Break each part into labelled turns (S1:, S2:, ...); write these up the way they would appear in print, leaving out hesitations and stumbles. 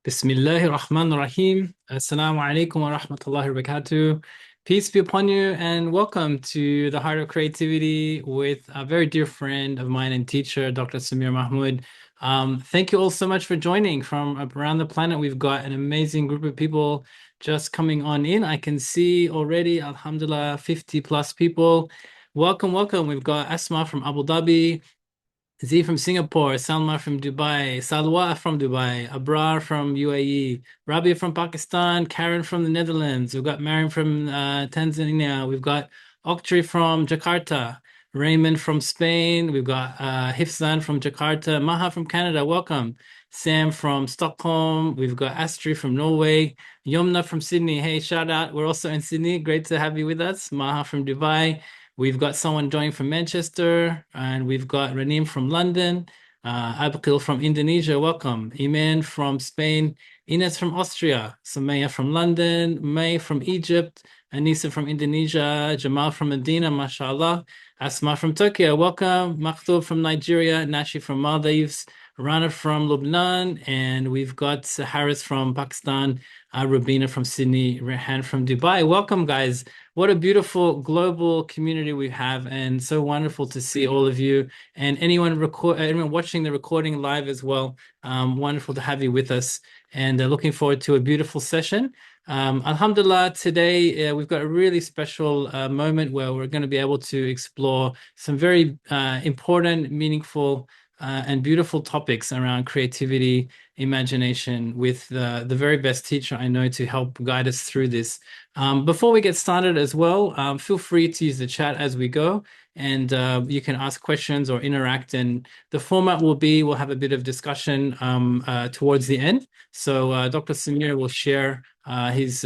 S1: Bismillahir Rahmanir Rahim. Assalamu alaikum wa rahmatullahi wa barakatuh. Peace be upon you and welcome to the Heart of Creativity with a very dear friend of mine and teacher, Dr. Samir Mahmoud. Thank you all so much for joining from around the planet. We've got an amazing group of people just coming on in. I can see already, Alhamdulillah, 50 plus people. Welcome, welcome. We've got Asma from Abu Dhabi. Z from Singapore, Salma from Dubai, Salwa from Dubai, Abrar from UAE, Rabia from Pakistan, Karen from the Netherlands. We've got Mariam from Tanzania. We've got Oktri from Jakarta, Raymond from Spain. We've got Hifzan from Jakarta, Maha from Canada. Welcome. Sam from Stockholm. We've got Astrid from Norway, Yomna from Sydney. Hey, shout out. We're also in Sydney. Great to have you with us. Maha from Dubai. We've got someone joining from Manchester, and we've got Ranim from London, Abqil from Indonesia, welcome. Iman from Spain, Ines from Austria, Sumaya from London, May from Egypt, Anisa from Indonesia, Jamal from Medina, mashallah, Asma from Turkey, welcome. Maktub from Nigeria, Nashi from Maldives, Rana from Lebanon, and we've got Haris from Pakistan, Rubina from Sydney, Rehan from Dubai. Welcome, guys. What a beautiful global community we have, and so wonderful to see all of you and anyone watching the recording live as well. Wonderful to have you with us, and looking forward to a beautiful session. Alhamdulillah, today we've got a really special moment where we're going to be able to explore some very important, meaningful, and beautiful topics around creativity, imagination with the very best teacher I know to help guide us through this. Before we get started as well, feel free to use the chat as we go, and you can ask questions or interact. And the format will be, we'll have a bit of discussion towards the end. So Dr. Samir will share his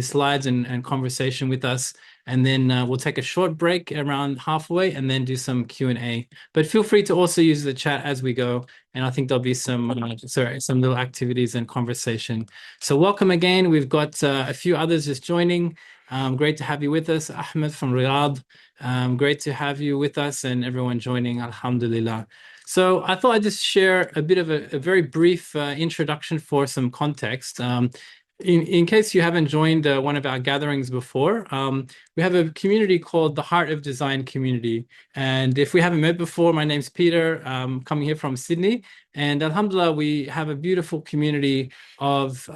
S1: slides and conversation with us, and then we'll take a short break around halfway and then do some Q&A. But feel free to also use the chat as we go, and I think there'll be some little activities and conversation. So welcome again. We've got a few others just joining. Great to have you with us. Ahmed from Riyadh. Great to have you with us and everyone joining. Alhamdulillah. So I thought I'd just share a bit of a very brief introduction for some context. In case you haven't joined one of our gatherings before, we have a community called the Heart of Design Community. And if we haven't met before, my name's Peter, coming here from Sydney. And Alhamdulillah, we have a beautiful community of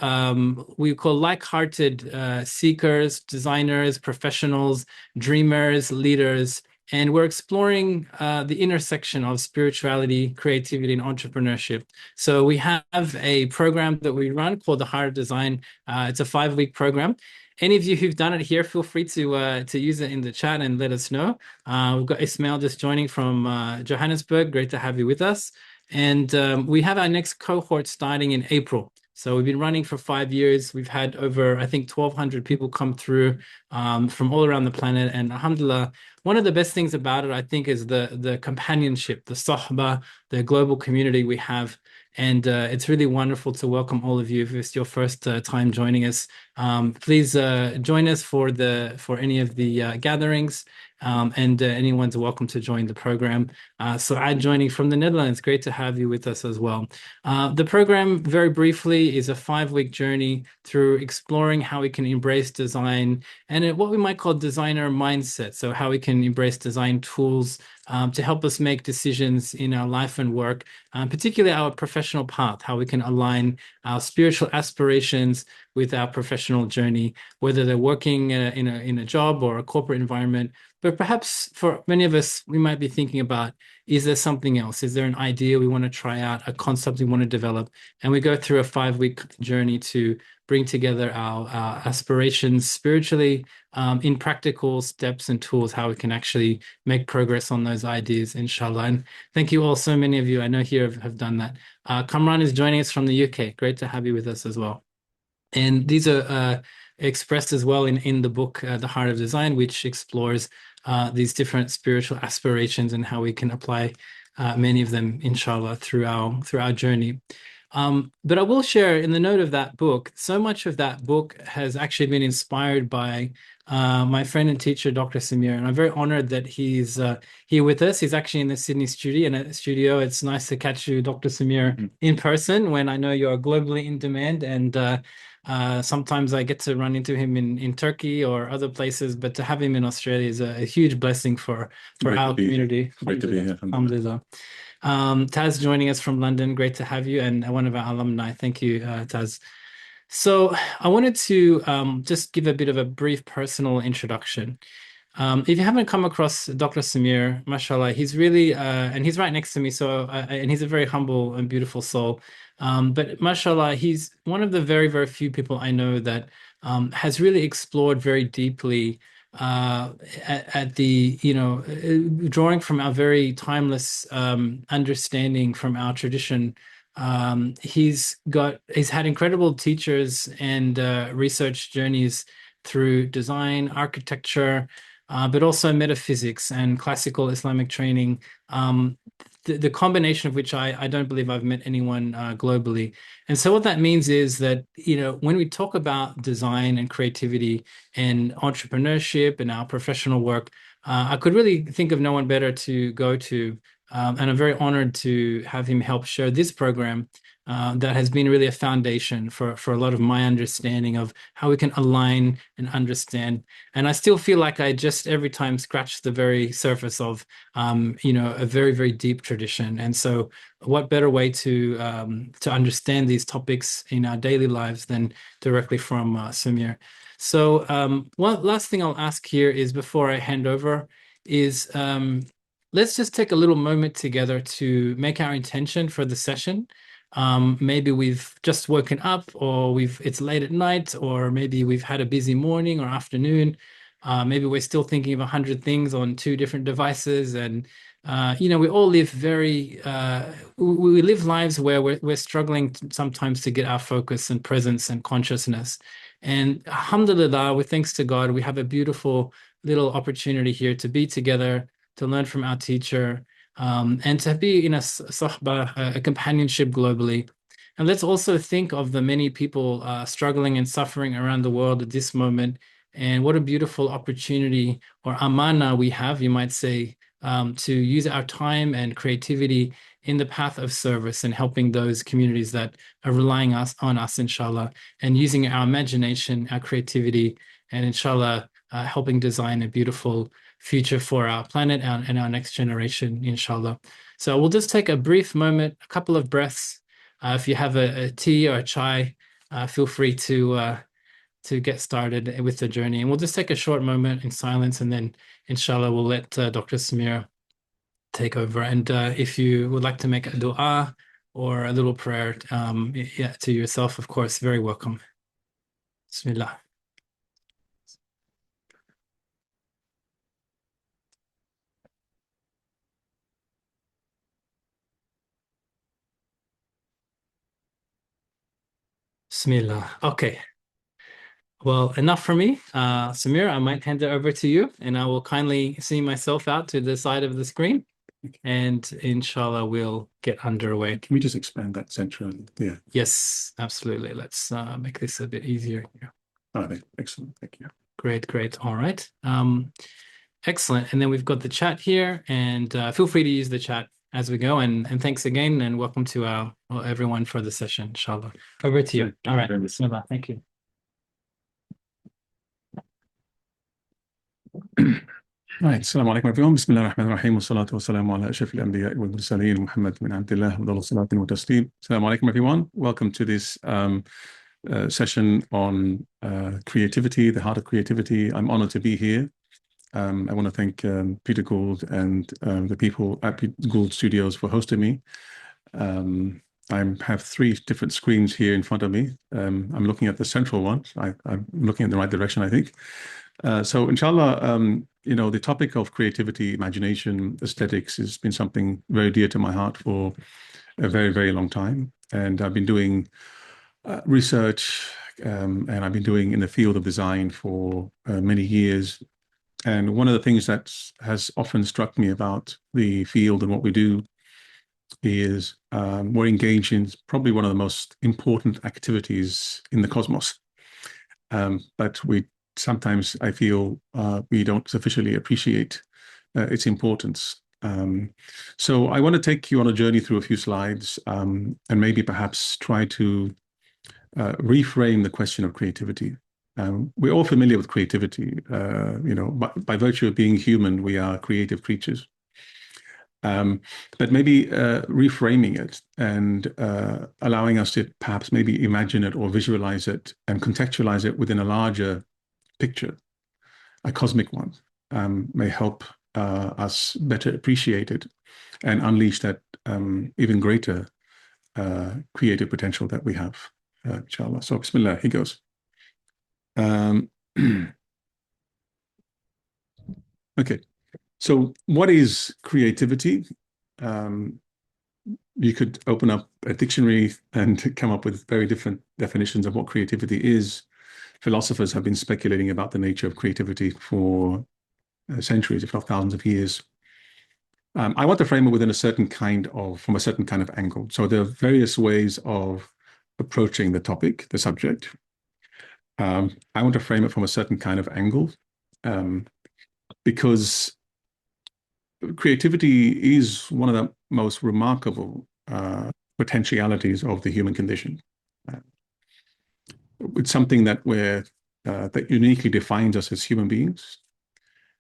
S1: we call like-hearted seekers, designers, professionals, dreamers, leaders. And we're exploring the intersection of spirituality, creativity, and entrepreneurship. So we have a program that we run called the Heart of Design. It's a 5-week program. Any of you who've done it here, feel free to use it in the chat and let us know. We've got Ismail just joining from Johannesburg. Great to have you with us. And we have our next cohort starting in April. So we've been running for 5 years. We've had over, I think, 1,200 people come through from all around the planet. And alhamdulillah, one of the best things about it, I think, is the companionship, the sahba, the global community we have. And it's really wonderful to welcome all of you. If it's your first time joining us, please join us for any of the gatherings. And anyone's welcome to join the program. So I'm joining from the Netherlands. Great to have you with us as well. The program, very briefly, is a 5-week journey through exploring how we can embrace design and what we might call designer mindset. So how we can embrace design tools to help us make decisions in our life and work, particularly our professional path, how we can align our spiritual aspirations with our professional journey, whether they're working in a job or a corporate environment. But perhaps for many of us, we might be thinking about, is there something else? Is there an idea we want to try out, a concept we want to develop? And we go through a 5-week journey to bring together our aspirations spiritually in practical steps and tools, how we can actually make progress on those ideas, inshallah. And thank you all, so many of you I know here have done that. Kamran is joining us from the UK. Great to have you with us as well. And these are expressed as well in the book, The Heart of Design, which explores these different spiritual aspirations and how we can apply many of them, inshallah, through our journey. But I will share in the note of that book, so much of that book has actually been inspired by my friend and teacher, Dr. Samir. And I'm very honored that he's here with us. He's actually in the Sydney studio. It's nice to catch you, Dr. Samir, in person when I know you're globally in demand. And sometimes I get to run into him in Turkey or other places, but to have him in Australia is a huge blessing for our community.
S2: Great to be here.
S1: Alhamdulillah. Taz joining us from London, great to have you, and one of our alumni. Thank you, Taz. So I wanted to just give a bit of a brief personal introduction. If you haven't come across Dr. Samir, mashallah, he's really, and he's right next to me, so, and he's a very humble and beautiful soul. But mashallah, he's one of the very, very few people I know that has really explored very deeply at the, drawing from our very timeless understanding from our tradition. He's had incredible teachers and research journeys through design, architecture, but also metaphysics and classical Islamic training. The combination of which I don't believe I've met anyone globally. And so what that means is that, when we talk about design and creativity and entrepreneurship and our professional work, I could really think of no one better to go to. And I'm very honored to have him help share this program that has been really a foundation for a lot of my understanding of how we can align and understand. And I still feel like I just every time scratch the very surface of, a very, very deep tradition. And so what better way to understand these topics in our daily lives than directly from Samir. So one last thing I'll ask here is before I hand over is let's just take a little moment together to make our intention for the session. Maybe we've just woken up, or it's late at night, or maybe we've had a busy morning or afternoon. Maybe we're still thinking of 100 things on two different devices, and we all live we live lives where we're struggling sometimes to get our focus and presence and consciousness. And alhamdulillah, with thanks to God, we have a beautiful little opportunity here to be together, to learn from our teacher, and to be in a sohbah, a companionship globally. And let's also think of the many people struggling and suffering around the world at this moment. And what a beautiful opportunity or amana we have, you might say, to use our time and creativity in the path of service and helping those communities that are relying on us, inshallah, and using our imagination, our creativity, and inshallah, helping design a beautiful future for our planet and our next generation, inshallah. So we'll just take a brief moment, a couple of breaths. If you have a tea or a chai, feel free to get started with the journey. And we'll just take a short moment in silence, and then inshallah we'll let Dr. Samir take over. And if you would like to make a dua or a little prayer to yourself, of course, very welcome. Bismillah. Bismillah. Okay. Well, enough for me. Samir, I might hand it over to you, and I will kindly see myself out to the side of the screen. And inshallah, we'll get underway.
S2: Can we just expand that centrally? Yeah.
S1: Yes, absolutely. Let's make this a bit easier here.
S2: All right. Excellent. Thank you.
S1: Great. All right. Excellent. And then we've got the chat here, and feel free to use the chat as we go. And thanks again, and welcome to everyone for the session, inshallah. Over to you. All right. Bismillah. Thank you.
S2: Right. Assalamu alaikum everyone. Bismillah ar-Rahman ar-Rahim. Wa salatu wa salamu ala ashraf al-anbiya wal mursaleen. Muhammad bin Abdullah wa salatin wa taslim. Assalamu alaikum everyone. Welcome to this session on creativity, the heart of creativity. I'm honored to be here. I want to thank Peter Gould and the people at Peter Gould Studios for hosting me. I have three different screens here in front of me. I'm looking at the central one. I'm looking in the right direction, I think. So inshallah, the topic of creativity, imagination, aesthetics has been something very dear to my heart for a very, very long time. And I've been doing research and I've been doing in the field of design for many years. And one of the things that has often struck me about the field and what we do is we're engaged in probably one of the most important activities in the cosmos. But we sometimes, I feel, we don't sufficiently appreciate its importance. So I want to take you on a journey through a few slides, and maybe perhaps try to reframe the question of creativity. We're all familiar with creativity. By virtue of being human, we are creative creatures. But maybe reframing it and allowing us to perhaps maybe imagine it or visualize it and contextualize it within a larger picture, a cosmic one, may help us better appreciate it and unleash that even greater creative potential that we have, inshallah. So, Bismillah, here goes. Okay, so what is creativity? You could open up a dictionary and come up with very different definitions of what creativity is. Philosophers have been speculating about the nature of creativity for centuries, if not thousands of years. I want to frame it within from a certain kind of angle. So there are various ways of approaching the topic, the subject. I want to frame it from a certain kind of angle, because creativity is one of the most remarkable potentialities of the human condition. It's something that that uniquely defines us as human beings.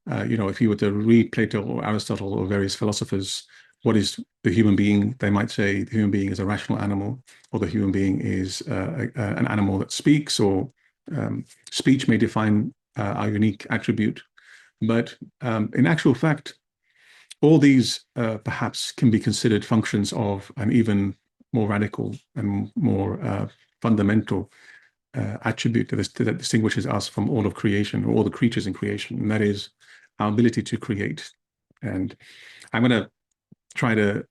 S2: If you were to read Plato or Aristotle or various philosophers, what is the human being? They might say the human being is a rational animal, or the human being is an animal that speaks, or speech may define our unique attribute. But in actual fact, all these perhaps can be considered functions of an even more radical and more fundamental attribute that distinguishes us from all of creation, or all the creatures in creation, and that is our ability to create. And I'm going to try to,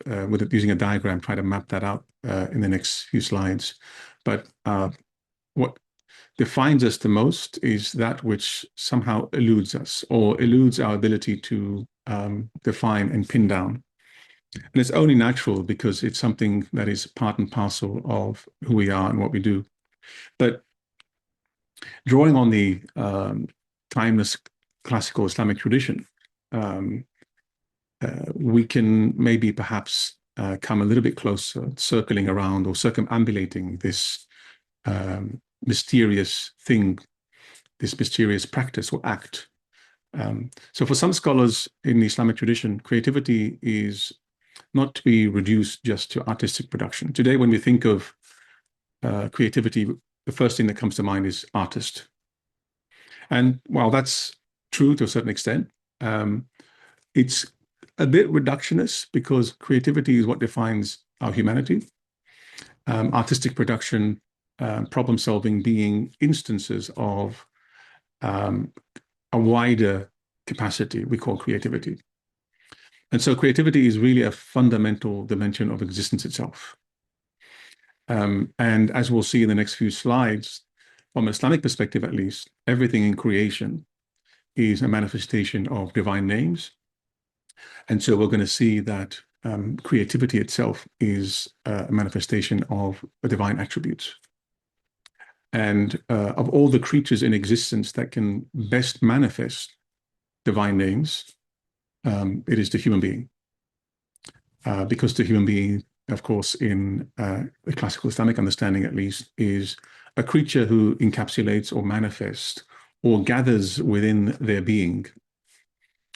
S2: using a diagram, try to map that out in the next few slides. But what defines us the most is that which somehow eludes us, or eludes our ability to define and pin down. And it's only natural because it's something that is part and parcel of who we are and what we do. But drawing on the timeless classical Islamic tradition, we can maybe perhaps come a little bit closer, circling around or circumambulating this mysterious thing, this mysterious practice or act. So for some scholars in the Islamic tradition, creativity is not to be reduced just to artistic production. Today, when we think of creativity, the first thing that comes to mind is artist. And while that's true to a certain extent, it's a bit reductionist, because creativity is what defines our humanity. Artistic production, problem solving being instances of a wider capacity we call creativity. And so creativity is really a fundamental dimension of existence itself. And as we'll see in the next few slides, from an Islamic perspective at least, everything in creation is a manifestation of divine names. And so we're going to see that creativity itself is a manifestation of divine attributes. And of all the creatures in existence that can best manifest divine names, it is the human being. Because the human being, of course, in the classical Islamic understanding at least, is a creature who encapsulates or manifests or gathers within their being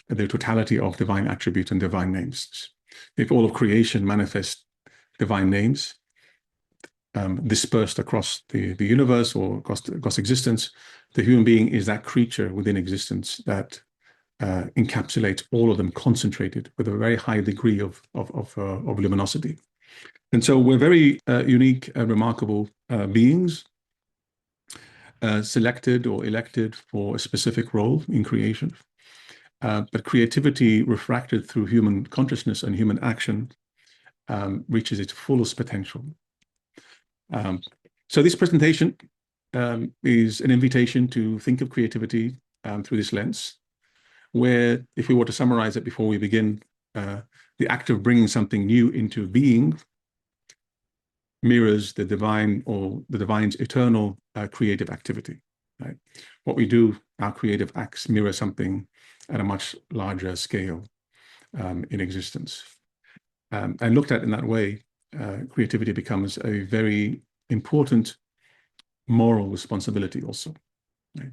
S2: the totality of divine attributes and divine names. If all of creation manifests divine names dispersed across the universe or across existence, the human being is that creature within existence that encapsulates all of them, concentrated with a very high degree of luminosity. And so we're very unique, remarkable beings, selected or elected for a specific role in creation. But creativity refracted through human consciousness and human action reaches its fullest potential. So this presentation is an invitation to think of creativity through this lens, where, if we were to summarize it before we begin, the the act of bringing something new into being mirrors the divine or the divine's eternal creative activity. Right? What we do, our creative acts mirror something at a much larger scale in existence. And looked at in that way, creativity becomes a very important moral responsibility also. Right?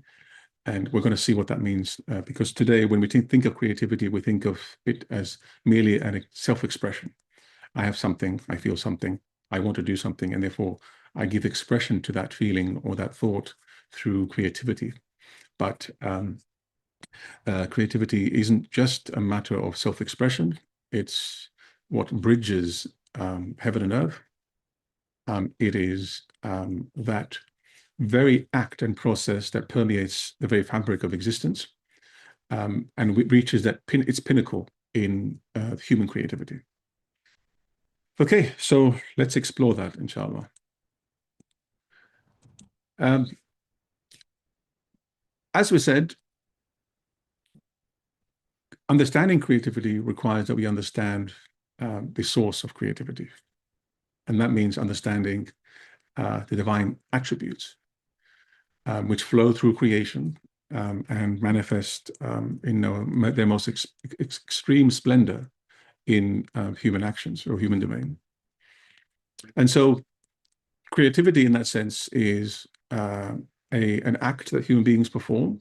S2: And we're going to see what that means, because today, when we think of creativity, we think of it as merely a self-expression. I have something, I feel something, I want to do something, and therefore I give expression to that feeling or that thought through creativity. But creativity isn't just a matter of self-expression. It's what bridges heaven and earth. It is that very act and process that permeates the very fabric of existence, and reaches that its pinnacle in human creativity. Okay, so let's explore that, inshallah. As we said, understanding creativity requires that we understand the source of creativity. And that means understanding the divine attributes, which flow through creation and manifest in their most extreme splendor in human actions or human domain. And so creativity in that sense is an act that human beings perform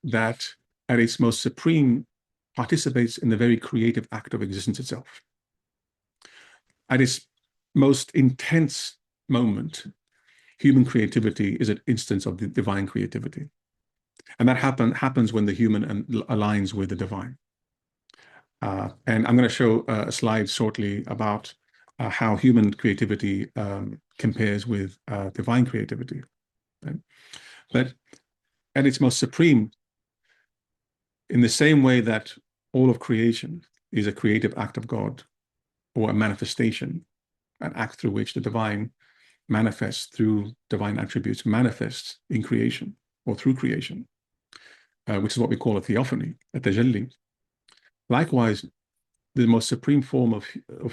S2: that at its most supreme participates in the very creative act of existence itself. At its most intense moment, human creativity is an instance of the divine creativity. And that happens when the human aligns with the divine. And I'm going to show a slide shortly about how human creativity compares with divine creativity. Right? But at its most supreme, in the same way that all of creation is a creative act of God, or a manifestation, an act through which the divine manifests through divine attributes, manifests in creation or through creation, which is what we call a theophany, a tajalli. Likewise, the most supreme form of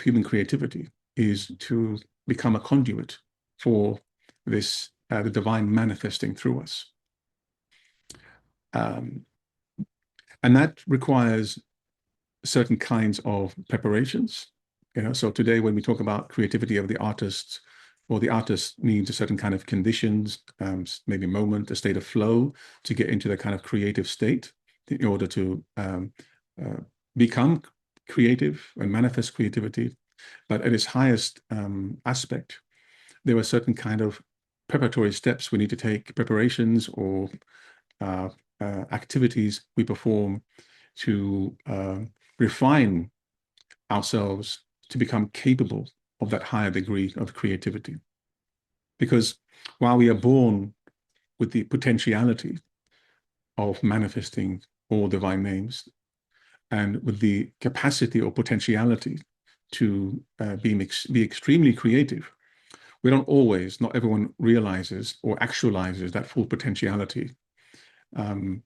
S2: human creativity is to become a conduit for this, the divine manifesting through us. And that requires certain kinds of preparations. So today, when we talk about creativity of the artists, well, the artist needs a certain kind of conditions, maybe moment, a state of flow to get into the kind of creative state in order to become creative and manifest creativity. But at its highest aspect, there are certain kind of preparatory steps we need to take, preparations or activities we perform to refine ourselves to become capable of that higher degree of creativity. Because while we are born with the potentiality of manifesting all divine names and with the capacity or potentiality to be extremely creative, we don't always, not everyone realizes or actualizes that full potentiality. And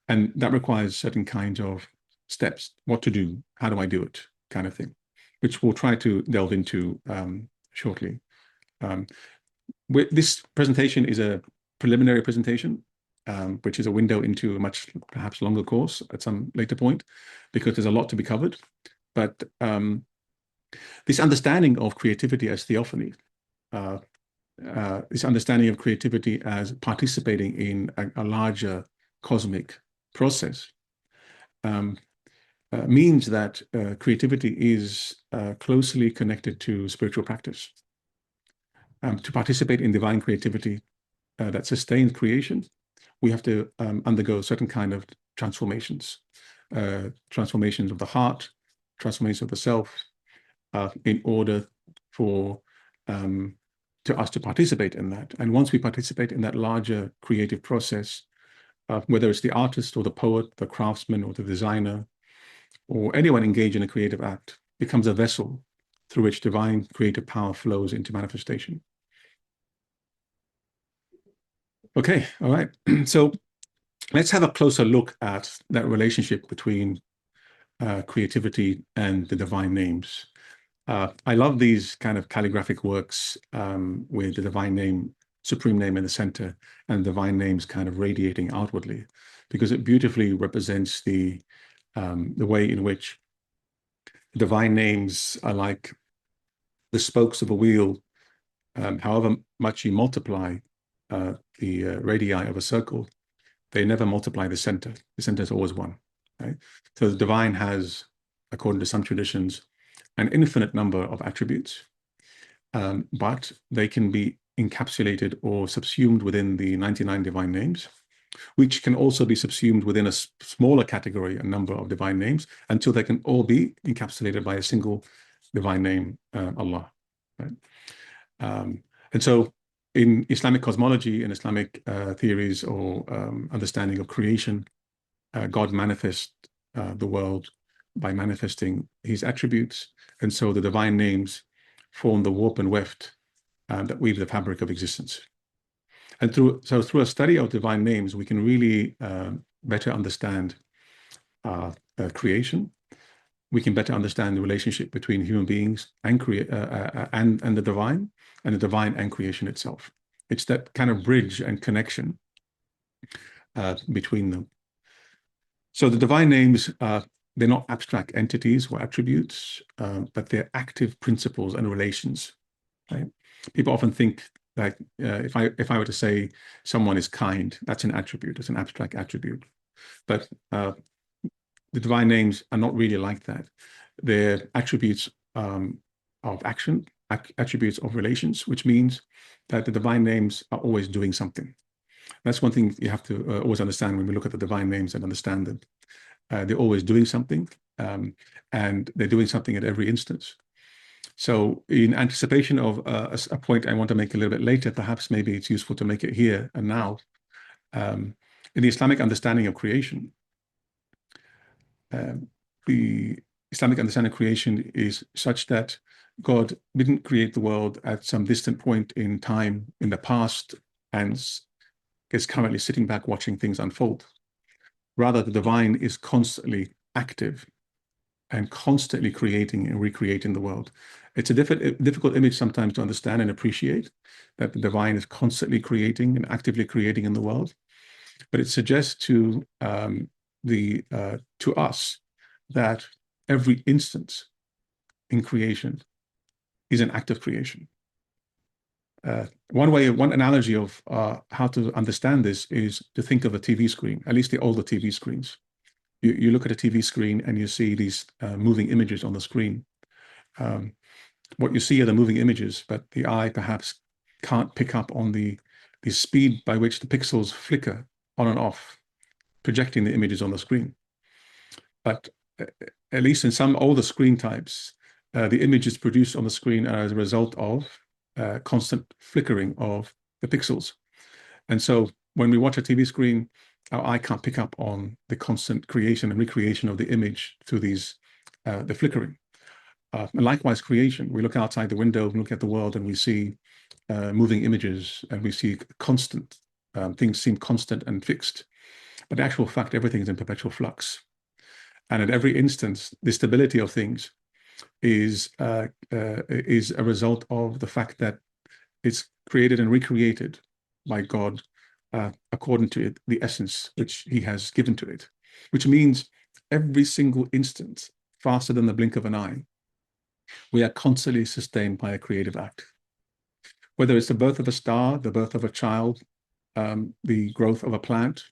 S2: that requires certain kinds of steps, what to do, how do I do it, kind of thing, which we'll try to delve into shortly. This presentation is a preliminary presentation, which is a window into a much perhaps longer course at some later point, because there's a lot to be covered. But this understanding of creativity as theophany, this understanding of creativity as participating in a larger cosmic process, means that creativity is closely connected to spiritual practice. To participate in divine creativity that sustains creation, we have to undergo certain kind of transformations, transformations of the heart, transformations of the self, in order for us to participate in that. And once we participate in that larger creative process, whether it's the artist or the poet, the craftsman or the designer, or anyone engaged in a creative act, becomes a vessel through which divine creative power flows into manifestation. Okay, all right. So let's have a closer look at that relationship between creativity, and the divine names. I love these kind of calligraphic works with the divine name, supreme name in the center, and divine names kind of radiating outwardly, because it beautifully represents the way in which divine names are like the spokes of a wheel. However much you multiply the radii of a circle, they never multiply the center. The center is always one, right? So the divine has, according to some traditions, an infinite number of attributes, but they can be encapsulated or subsumed within the 99 divine names, which can also be subsumed within a smaller category, a number of divine names, until they can all be encapsulated by a single divine name, Allah. Right? And so in Islamic cosmology and Islamic theories or understanding of creation, God manifests the world by manifesting his attributes. And so the divine names form the warp and weft that weave the fabric of existence. And through a study of divine names, we can really better understand creation. We can better understand the relationship between human beings and the divine, and the divine and creation itself. It's that kind of bridge and connection between them. So the divine names, they're not abstract entities or attributes, but they're active principles and relations. Right? People often think that if I were to say someone is kind, that's an attribute, it's an abstract attribute. But the divine names are not really like that. They're attributes of action, attributes of relations, which means that the divine names are always doing something. That's one thing you have to always understand when we look at the divine names and understand them. They're always doing something, and they're doing something at every instance. So in anticipation of a point I want to make a little bit later, perhaps maybe it's useful to make it here and now. In the Islamic understanding of creation, the Islamic understanding of creation is such that God didn't create the world at some distant point in time in the past and is currently sitting back watching things unfold. Rather, the divine is constantly active and constantly creating and recreating the world. It's a difficult image sometimes to understand and appreciate, that the divine is constantly creating and actively creating in the world. But it suggests to us that every instance in creation is an act of creation. One analogy of how to understand this is to think of a TV screen, at least the older TV screens. You look at a TV screen and you see these moving images on the screen. What you see are the moving images, but the eye perhaps can't pick up on the speed by which the pixels flicker on and off, projecting the images on the screen. But at least in some older screen types, the images produced on the screen are as a result of constant flickering of the pixels. And so when we watch a TV screen, our eye can't pick up on the constant creation and recreation of the image through the flickering. And likewise, creation. We look outside the window, we look at the world, and we see moving images, and we see constant, things seem constant and fixed. But in actual fact, everything is in perpetual flux. And at every instance, the stability of things is a result of the fact that it's created and recreated by God according to the essence which he has given to it, which means every single instant, faster than the blink of an eye, we are constantly sustained by a creative act. Whether it's the birth of a star, the birth of a child, the growth of a plant,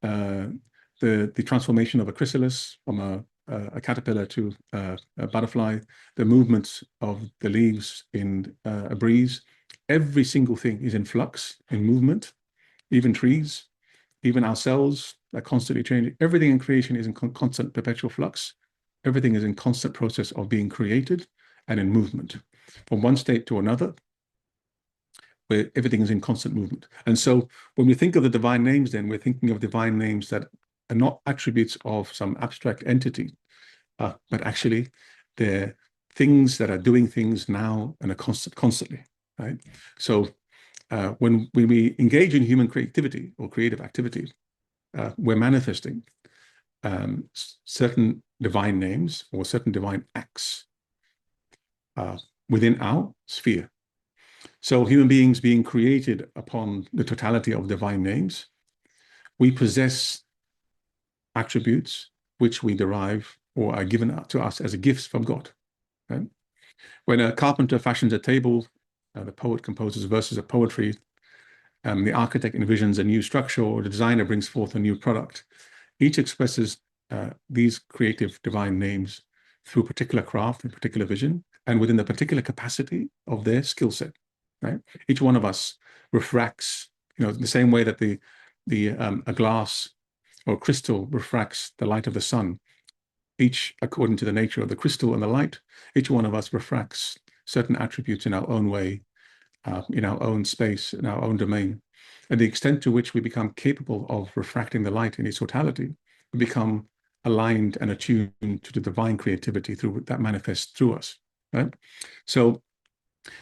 S2: the transformation of a chrysalis from a caterpillar to a butterfly, the movements of the leaves in a breeze, every single thing is in flux, in movement. Even trees, even ourselves are constantly changing. Everything in creation is in constant perpetual flux. Everything is in constant process of being created and in movement from one state to another, where everything is in constant movement. And so when we think of the divine names, then we're thinking of divine names that are not attributes of some abstract entity, but actually they're things that are doing things now and are constantly, right? So when we engage in human creativity or creative activity, we're manifesting certain divine names or certain divine acts within our sphere. So human beings being created upon the totality of divine names, we possess attributes which we derive or are given to us as a gift from God. Right? When a carpenter fashions a table, the poet composes verses of poetry, the architect envisions a new structure, or the designer brings forth a new product. Each expresses these creative divine names through particular craft and particular vision, and within the particular capacity of their skill set. Right? Each one of us refracts, the same way that a glass or crystal refracts the light of the sun. Each, according to the nature of the crystal and the light, each one of us refracts certain attributes in our own way, in our own space, in our own domain. And the extent to which we become capable of refracting the light in its totality, we become aligned and attuned to the divine creativity that manifests through us. Right? So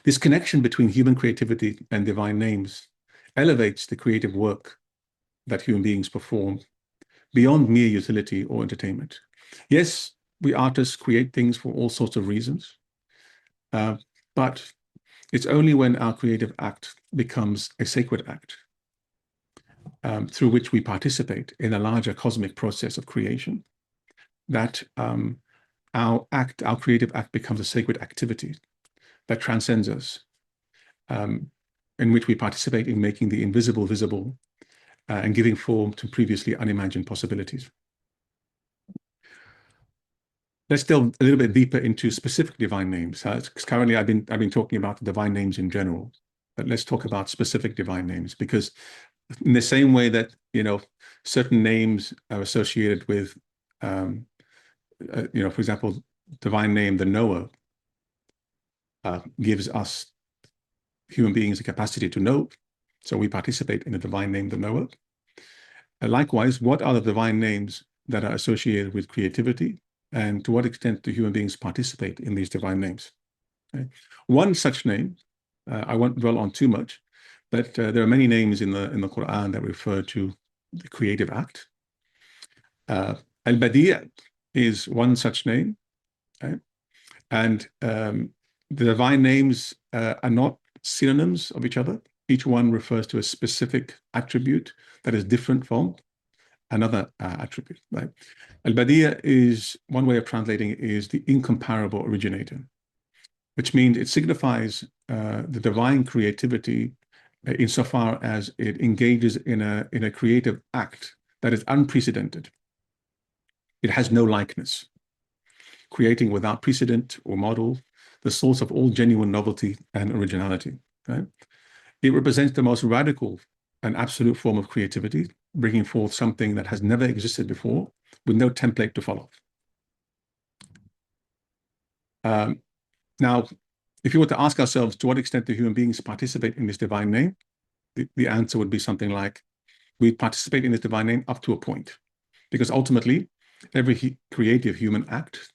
S2: this connection between human creativity and divine names elevates the creative work that human beings perform beyond mere utility or entertainment. Yes, we artists create things for all sorts of reasons, but it's only when our creative act becomes a sacred act through which we participate in a larger cosmic process of creation that our creative act becomes a sacred activity that transcends us, in which we participate in making the invisible visible and giving form to previously unimagined possibilities. Let's delve a little bit deeper into specific divine names. Currently, I've been talking about the divine names in general, but let's talk about specific divine names, because in the same way that certain names are associated with, for example, divine name the knower gives us human beings the capacity to know, so we participate in the divine name the knower. Likewise, what are the divine names that are associated with creativity, and to what extent do human beings participate in these divine names? Okay. One such name, I won't dwell on too much, but there are many names in the Quran that refer to the creative act. Al-Badi' is one such name, okay? And the divine names are not synonyms of each other. Each one refers to a specific attribute that is different from another attribute. Right? Al-Badi' is one way of translating it is the incomparable originator, which means it signifies the divine creativity insofar as it engages in a creative act that is unprecedented. It has no likeness, creating without precedent or model, the source of all genuine novelty and originality. Right? It represents the most radical and absolute form of creativity, bringing forth something that has never existed before with no template to follow. Now, if you were to ask ourselves to what extent do human beings participate in this divine name, the answer would be something like, we participate in this divine name up to a point, because ultimately every creative human act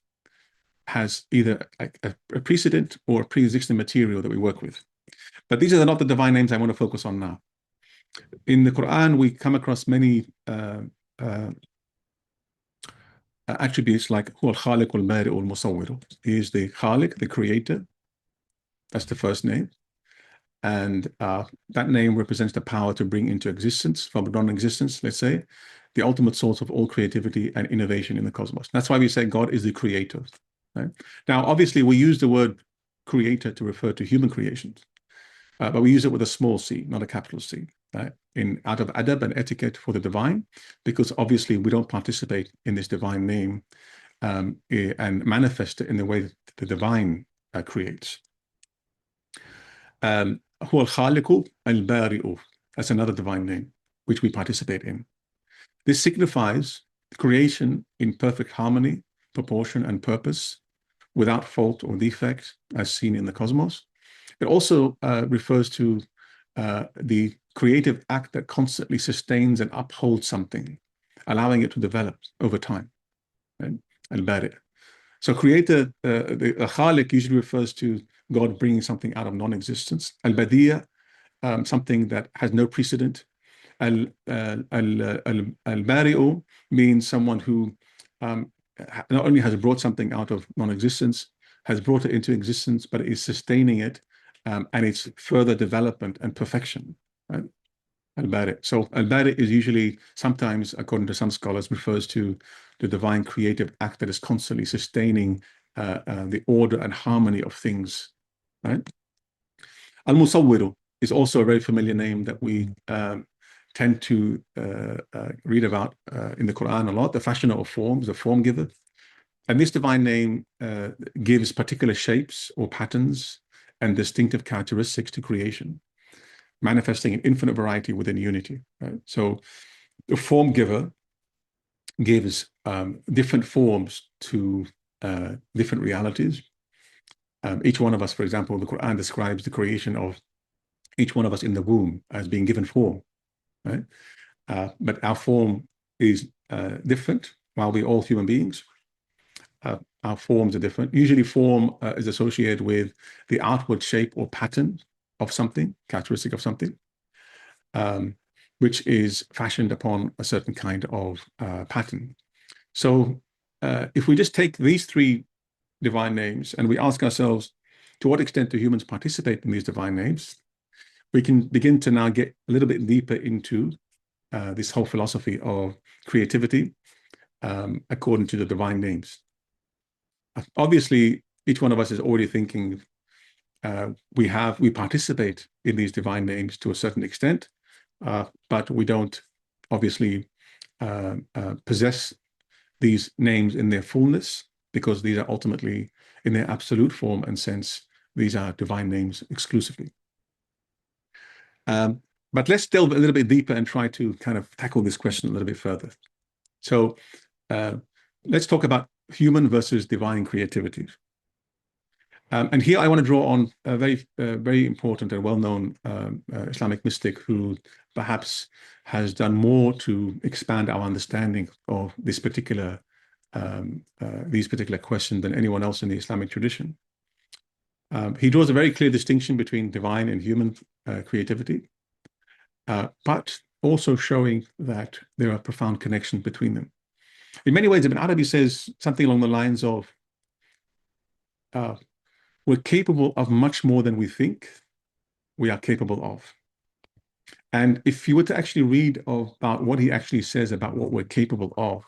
S2: has either a precedent or a pre-existing material that we work with. But these are not the divine names I want to focus on now. In the Quran, we come across many attributes like Huwa al-Khaliq al-Bari al-Musawwir. He is the Khaliq, the creator. That's the first name. And that name represents the power to bring into existence from non-existence, let's say, the ultimate source of all creativity and innovation in the cosmos. That's why we say God is the creator. Right? Now, obviously, we use the word creator to refer to human creations, but we use it with a small c, not a capital C, right? Out of adab and etiquette for the divine, because obviously we don't participate in this divine name and manifest it in the way that the divine creates. Huwa al-Khaliqu al-Bari'u. That's another divine name, which we participate in. This signifies creation in perfect harmony, proportion, and purpose, without fault or defect, as seen in the cosmos. It also refers to the creative act that constantly sustains and upholds something, allowing it to develop over time. Right? Al-Bari'. So creator, the Khaliq usually refers to God bringing something out of non-existence. Al-Badi', something that has no precedent. Al-Bari'u means someone who not only has brought something out of non-existence, has brought it into existence, but is sustaining it and its further development and perfection. Right? Al-Bari. So Al-Bari is usually, sometimes, according to some scholars, refers to the divine creative act that is constantly sustaining the order and harmony of things. Right? Al-Musawwiru is also a very familiar name that we tend to read about in the Quran a lot, the fashioner of forms, the form giver. And this divine name gives particular shapes or patterns and distinctive characteristics to creation, manifesting an infinite variety within unity. Right? So the form giver gives different forms to different realities. Each one of us, for example, the Quran describes the creation of each one of us in the womb as being given form. Right? But our form is different while we're all human beings. Our forms are different. Usually form is associated with the outward shape or pattern of something, characteristic of something, which is fashioned upon a certain kind of pattern. So if we just take these three divine names and we ask ourselves, to what extent do humans participate in these divine names? We can begin to now get a little bit deeper into this whole philosophy of creativity according to the divine names. Obviously, each one of us is already thinking we participate in these divine names to a certain extent, but we don't obviously possess these names in their fullness, because these are ultimately, in their absolute form and sense, these are divine names exclusively. But let's delve a little bit deeper and try to kind of tackle this question a little bit further. So let's talk about human versus divine creativity. And here I want to draw on a very important and well-known Islamic mystic who perhaps has done more to expand our understanding of this particular these particular questions than anyone else in the Islamic tradition. He draws a very clear distinction between divine and human creativity, but also showing that there are profound connections between them. In many ways, Ibn Arabi says something along the lines of, we're capable of much more than we think we are capable of. And if you were to actually read about what he actually says about what we're capable of,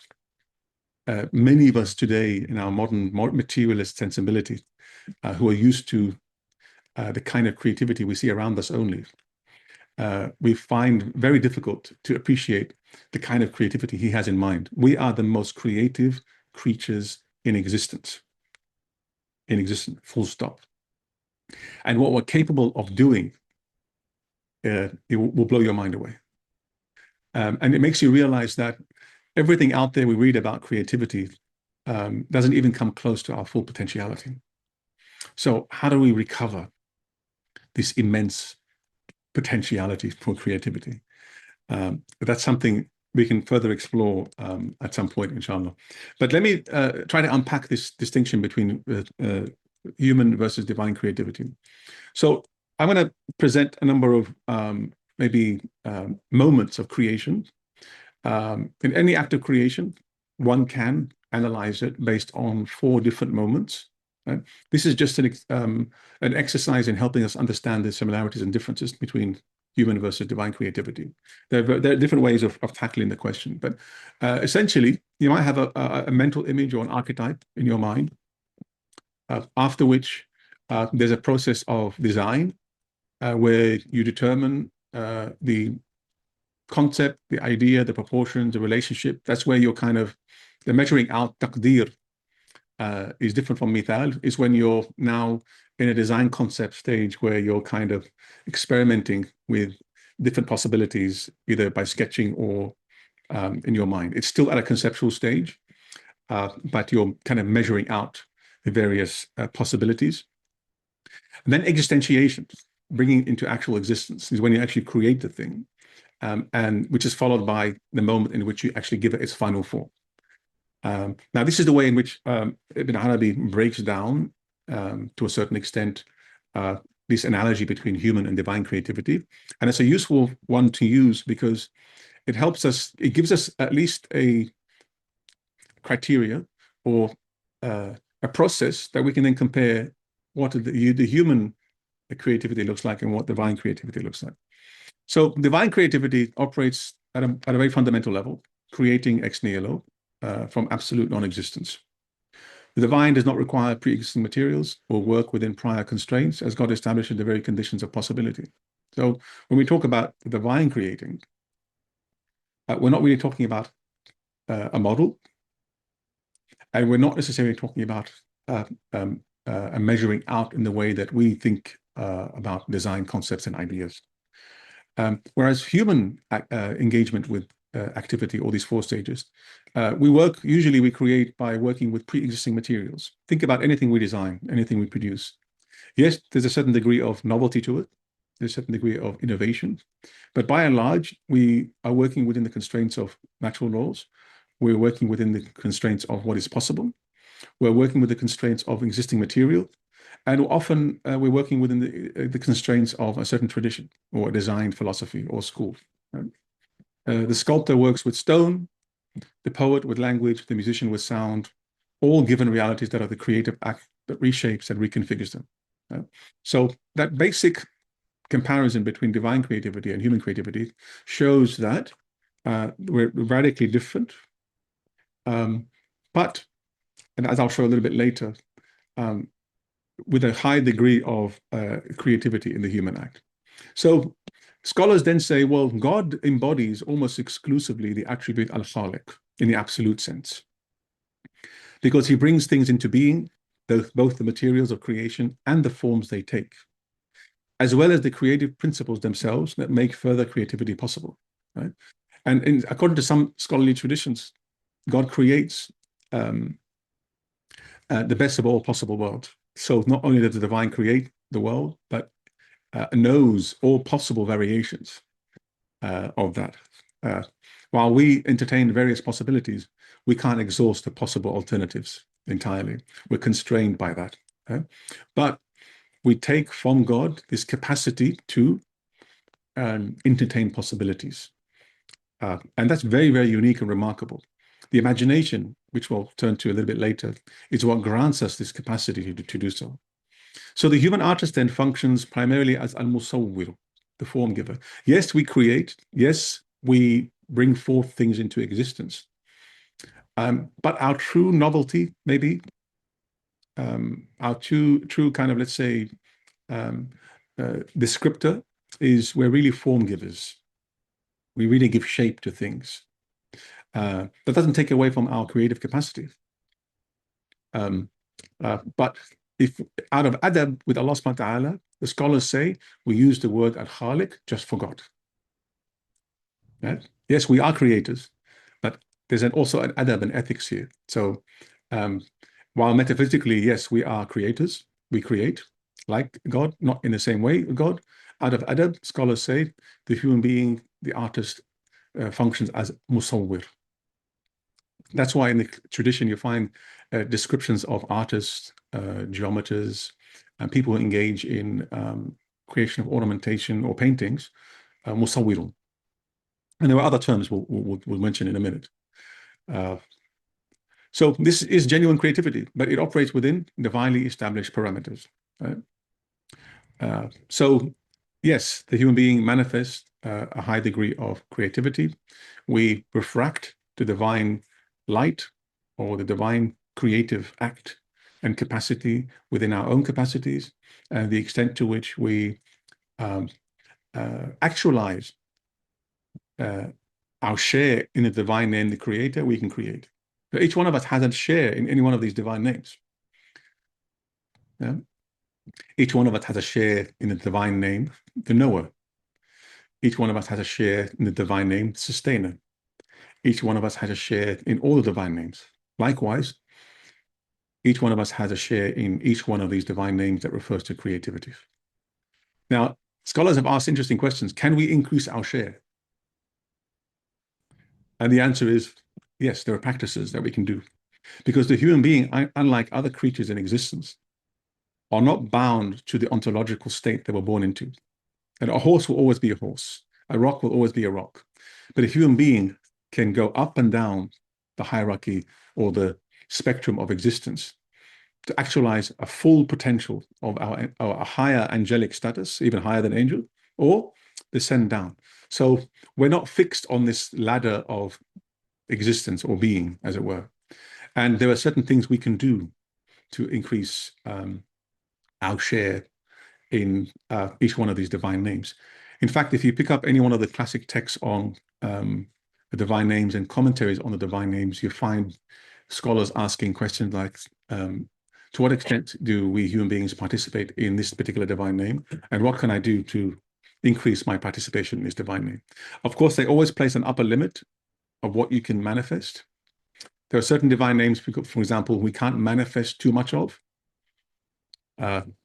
S2: many of us today in our modern materialist sensibility, who are used to the kind of creativity we see around us only, we find very difficult to appreciate the kind of creativity he has in mind. We are the most creative creatures in existence, full stop. And what we're capable of doing, it will blow your mind away. And it makes you realize that everything out there we read about creativity doesn't even come close to our full potentiality. So how do we recover this immense potentiality for creativity? That's something we can further explore at some point, inshallah. But let me try to unpack this distinction between human versus divine creativity. So I'm going to present a number of moments of creation. In any act of creation, one can analyze it based on 4 different moments. Right? This is just an exercise in helping us understand the similarities and differences between human versus divine creativity. There are different ways of tackling the question, but essentially, you might have a mental image or an archetype in your mind, after which there's a process of design where you determine the concept, the idea, the proportions, the relationship. That's where you're the measuring out, taqdeer, is different from mithal, is when you're now in a design concept stage where you're kind of experimenting with different possibilities, either by sketching or in your mind. It's still at a conceptual stage, but you're kind of measuring out the various possibilities. And then existentiation, bringing it into actual existence, is when you actually create the thing, and which is followed by the moment in which you actually give it its final form. Now, this is the way in which Ibn Arabi breaks down, to a certain extent, this analogy between human and divine creativity. And it's a useful one to use because it gives us at least a criteria or a process that we can then compare what the human creativity looks like and what divine creativity looks like. So divine creativity operates at a very fundamental level, creating ex nihilo from absolute non-existence. The divine does not require pre-existing materials or work within prior constraints, as God established the very conditions of possibility. So when we talk about the divine creating, we're not really talking about a model, and we're not necessarily talking about a measuring out in the way that we think about design concepts and ideas. Whereas human engagement with activity, all these four stages, usually we create by working with pre-existing materials. Think about anything we design, anything we produce. Yes, there's a certain degree of novelty to it. There's a certain degree of innovation. But by and large, we are working within the constraints of natural laws. We're working within the constraints of what is possible. We're working with the constraints of existing material. And often we're working within the constraints of a certain tradition or a design philosophy or school. The sculptor works with stone, the poet with language, the musician with sound, all given realities that are the creative act that reshapes and reconfigures them. So that basic comparison between divine creativity and human creativity shows that we're radically different. But, and as I'll show a little bit later, with a high degree of creativity in the human act. So scholars then say, well, God embodies almost exclusively the attribute al-Khaliq in the absolute sense, because he brings things into being, both the materials of creation and the forms they take, as well as the creative principles themselves that make further creativity possible. Right? And according to some scholarly traditions, God creates the best of all possible worlds. So not only does the divine create the world, but knows all possible variations of that. While we entertain various possibilities, we can't exhaust the possible alternatives entirely. We're constrained by that. But we take from God this capacity to entertain possibilities. And that's very, very unique and remarkable. The imagination, which we'll turn to a little bit later, is what grants us this capacity to do so. So the human artist then functions primarily as al-musawwir, the form giver. Yes, we create. Yes, we bring forth things into existence. But our true novelty, maybe, our true kind of, let's say, descriptor is we're really form givers. We really give shape to things. That doesn't take away from our creative capacity. But if out of adab with Allah subhanahu wa ta'ala, the scholars say we use the word al-Khaliq just for God. Right? Yes, we are creators, but there's also an adab and ethics here. So while metaphysically, yes, we are creators, we create like God, not in the same way God. Out of adab, scholars say the human being, the artist, functions as musawwir. That's why in the tradition you find descriptions of artists, geometers, and people who engage in creation of ornamentation or paintings, musawwirun. And there are other terms we'll mention in a minute. So this is genuine creativity, but it operates within divinely established parameters. Right? So yes, the human being manifests a high degree of creativity. We refract the divine light or the divine creative act and capacity within our own capacities, and the extent to which we actualize our share in the divine name, the creator, we can create. So each one of us has a share in any one of these divine names. Yeah? Each one of us has a share in the divine name, the knower. Each one of us has a share in the divine name, the sustainer. Each one of us has a share in all the divine names. Likewise, each one of us has a share in each one of these divine names that refers to creativity. Now, scholars have asked interesting questions. Can we increase our share? And the answer is yes, there are practices that we can do. Because the human being, unlike other creatures in existence, are not bound to the ontological state they were born into. And a horse will always be a horse. A rock will always be a rock. But a human being can go up and down the hierarchy or the spectrum of existence to actualize a full potential of our higher angelic status, even higher than angel, or descend down. So we're not fixed on this ladder of existence or being, as it were. And there are certain things we can do to increase our share in each one of these divine names. In fact, if you pick up any one of the classic texts on the divine names and commentaries on the divine names, you find scholars asking questions like, to what extent do we human beings participate in this particular divine name? And what can I do to increase my participation in this divine name? Of course, they always place an upper limit of what you can manifest. There are certain divine names, for example, we can't manifest too much of,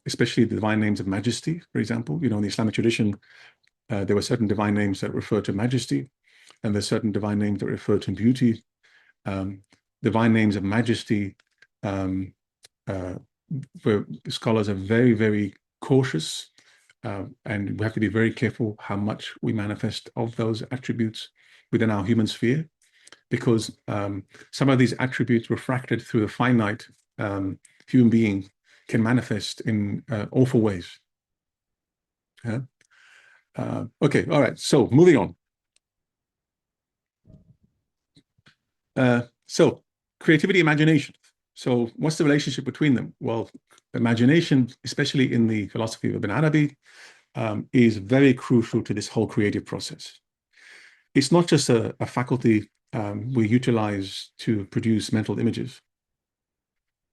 S2: especially the divine names of majesty, for example. You know, in the Islamic tradition, there were certain divine names that refer to majesty, and there's certain divine names that refer to beauty. Divine names of majesty, where scholars are very, very cautious, and we have to be very careful how much we manifest of those attributes within our human sphere, because some of these attributes refracted through the finite human being can manifest in awful ways. Yeah. Okay, all right, so moving on. So creativity, imagination. So what's the relationship between them? Well, imagination, especially in the philosophy of Ibn Arabi, is very crucial to this whole creative process. It's not just a faculty we utilize to produce mental images.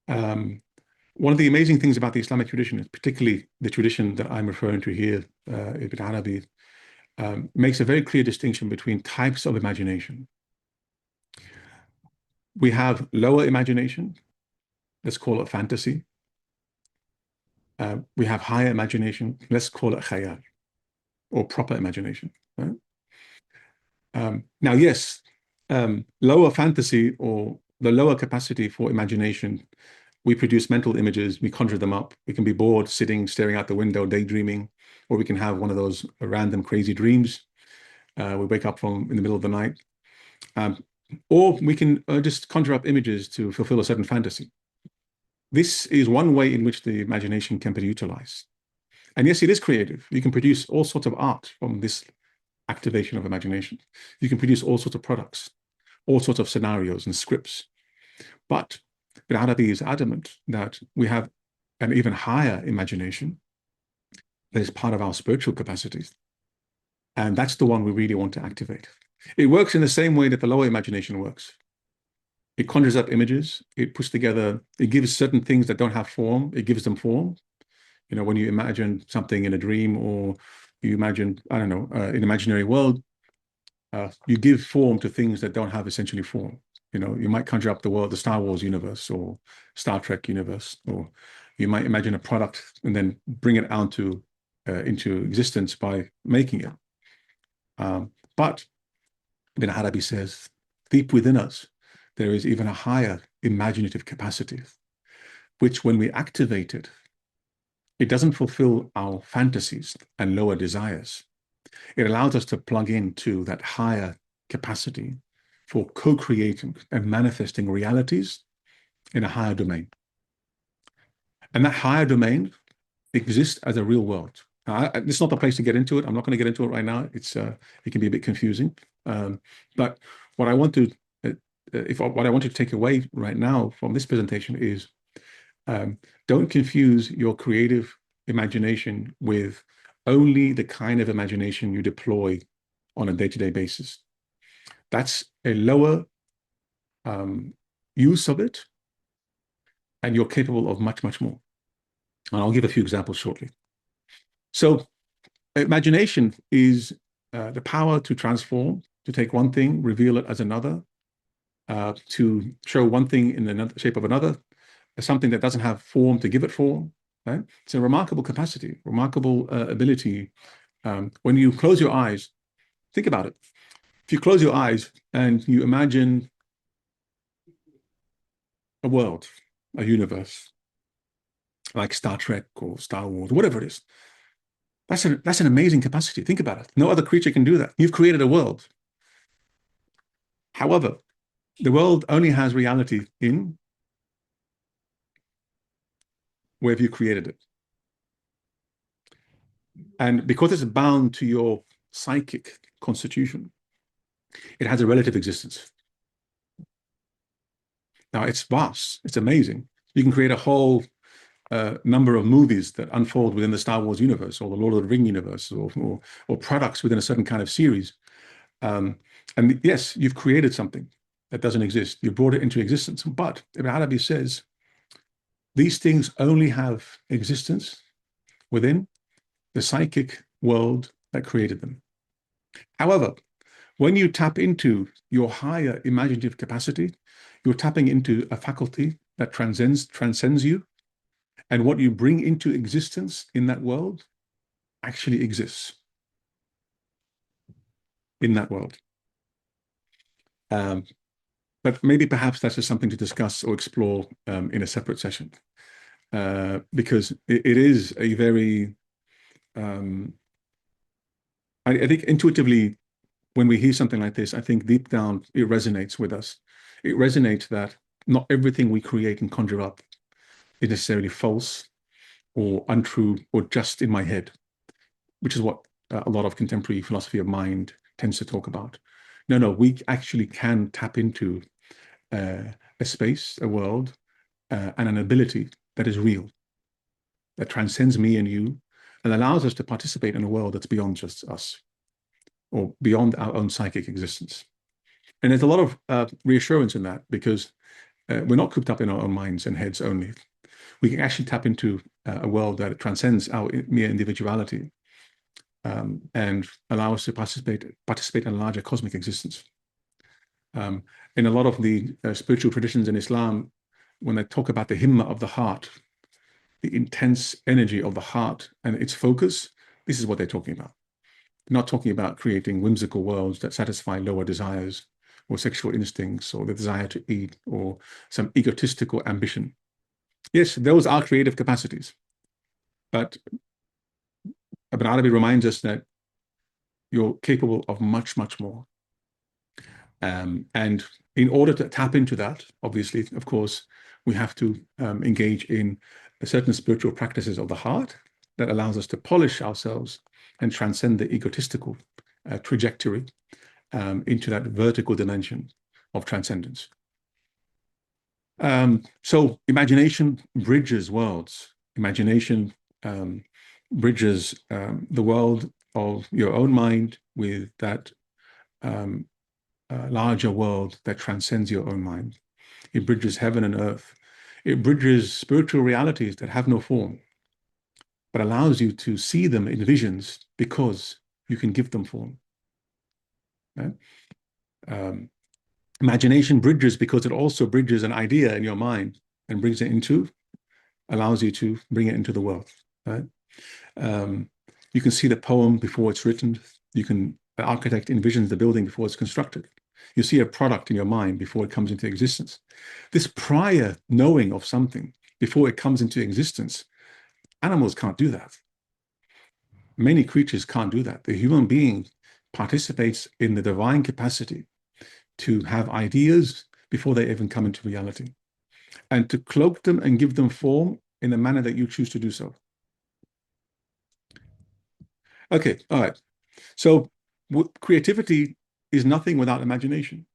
S2: One of the amazing things about the Islamic tradition, particularly the tradition that I'm referring to here, Ibn Arabi, makes a very clear distinction between types of imagination. We have lower imagination, let's call it fantasy. We have higher imagination, let's call it khayal, or proper imagination. Right? Now, yes, lower fantasy, or the lower capacity for imagination, we produce mental images, we conjure them up. We can be bored, sitting, staring out the window, daydreaming, or we can have one of those random crazy dreams. We wake up from in the middle of the night. Or we can just conjure up images to fulfill a certain fantasy. This is one way in which the imagination can be utilized. And yes, it is creative. You can produce all sorts of art from this activation of imagination. You can produce all sorts of products, all sorts of scenarios and scripts. But Ibn Arabi is adamant that we have an even higher imagination that is part of our spiritual capacities. And that's the one we really want to activate. It works in the same way that the lower imagination works. It conjures up images, it puts together, it gives certain things that don't have form, it gives them form. You know, when you imagine something in a dream, or you imagine, I don't know, an imaginary world, you give form to things that don't have essentially form. You know, you might conjure up the world, the Star Wars universe or Star Trek universe, or you might imagine a product and then bring it out to into existence by making it. But Ibn Arabi says, deep within us, there is even a higher imaginative capacity, which when we activate it, it doesn't fulfill our fantasies and lower desires. It allows us to plug into that higher capacity for co-creating and manifesting realities in a higher domain. And that higher domain exists as a real world. It's not the place to get into it. I'm not going to get into it right now. It can be a bit confusing. But what I want to what I want to take away right now from this presentation is, don't confuse your creative imagination with only the kind of imagination you deploy on a day-to-day basis. That's a lower use of it, and you're capable of much, much more. And I'll give a few examples shortly. So imagination is the power to transform, to take one thing, reveal it as another, to show one thing in the shape of another, something that doesn't have form to give it form. Right? It's a remarkable capacity, remarkable ability. When you close your eyes, think about it. If you close your eyes and you imagine a world, a universe, like Star Trek or Star Wars, whatever it is, that's an amazing capacity. Think about it. No other creature can do that. You've created a world. However, the world only has reality in where have you created it? And because it's bound to your psychic constitution, it has a relative existence. Now, it's vast, it's amazing. You can create a whole number of movies that unfold within the Star Wars universe or the Lord of the Ring universe, or products within a certain kind of series. And yes, you've created something that doesn't exist. You brought it into existence. But Ibn Arabi says these things only have existence within the psychic world that created them. However, when you tap into your higher imaginative capacity, you're tapping into a faculty that transcends you, and what you bring into existence in that world actually exists in that world. But maybe perhaps that's just something to discuss or explore in a separate session, because it is a very, I think intuitively, when we hear something like this, I think deep down it resonates with us. It resonates that not everything we create and conjure up is necessarily false or untrue or just in my head, which is what a lot of contemporary philosophy of mind tends to talk about. No, we actually can tap into a space, a world, and an ability that is real, that transcends me and you, and allows us to participate in a world that's beyond just us or beyond our own psychic existence. And there's a lot of reassurance in that, because we're not cooped up in our own minds and heads only. We can actually tap into a world that transcends our mere individuality, and allow us to participate in a larger cosmic existence. In a lot of the spiritual traditions in Islam, when they talk about the himma of the heart, the intense energy of the heart and its focus, this is what they're talking about. They're not talking about creating whimsical worlds that satisfy lower desires or sexual instincts or the desire to eat or some egotistical ambition. Yes, those are creative capacities, but Ibn Arabi reminds us that you're capable of much, much more. And in order to tap into that, obviously, of course, we have to engage in certain spiritual practices of the heart that allows us to polish ourselves and transcend the egotistical trajectory into that vertical dimension of transcendence. So imagination bridges worlds. Imagination bridges the world of your own mind with that larger world that transcends your own mind. It bridges heaven and earth. It bridges spiritual realities that have no form, but allows you to see them in visions because you can give them form. Right? Imagination bridges because it also bridges an idea in your mind and allows you to bring it into the world. Right? You can see the poem before it's written. The architect envisions the building before it's constructed. You see a product in your mind before it comes into existence. This prior knowing of something before it comes into existence, animals can't do that. Many creatures can't do that. The human being participates in the divine capacity to have ideas before they even come into reality, and to cloak them and give them form in the manner that you choose to do so. Okay, all right. So creativity is nothing without imagination.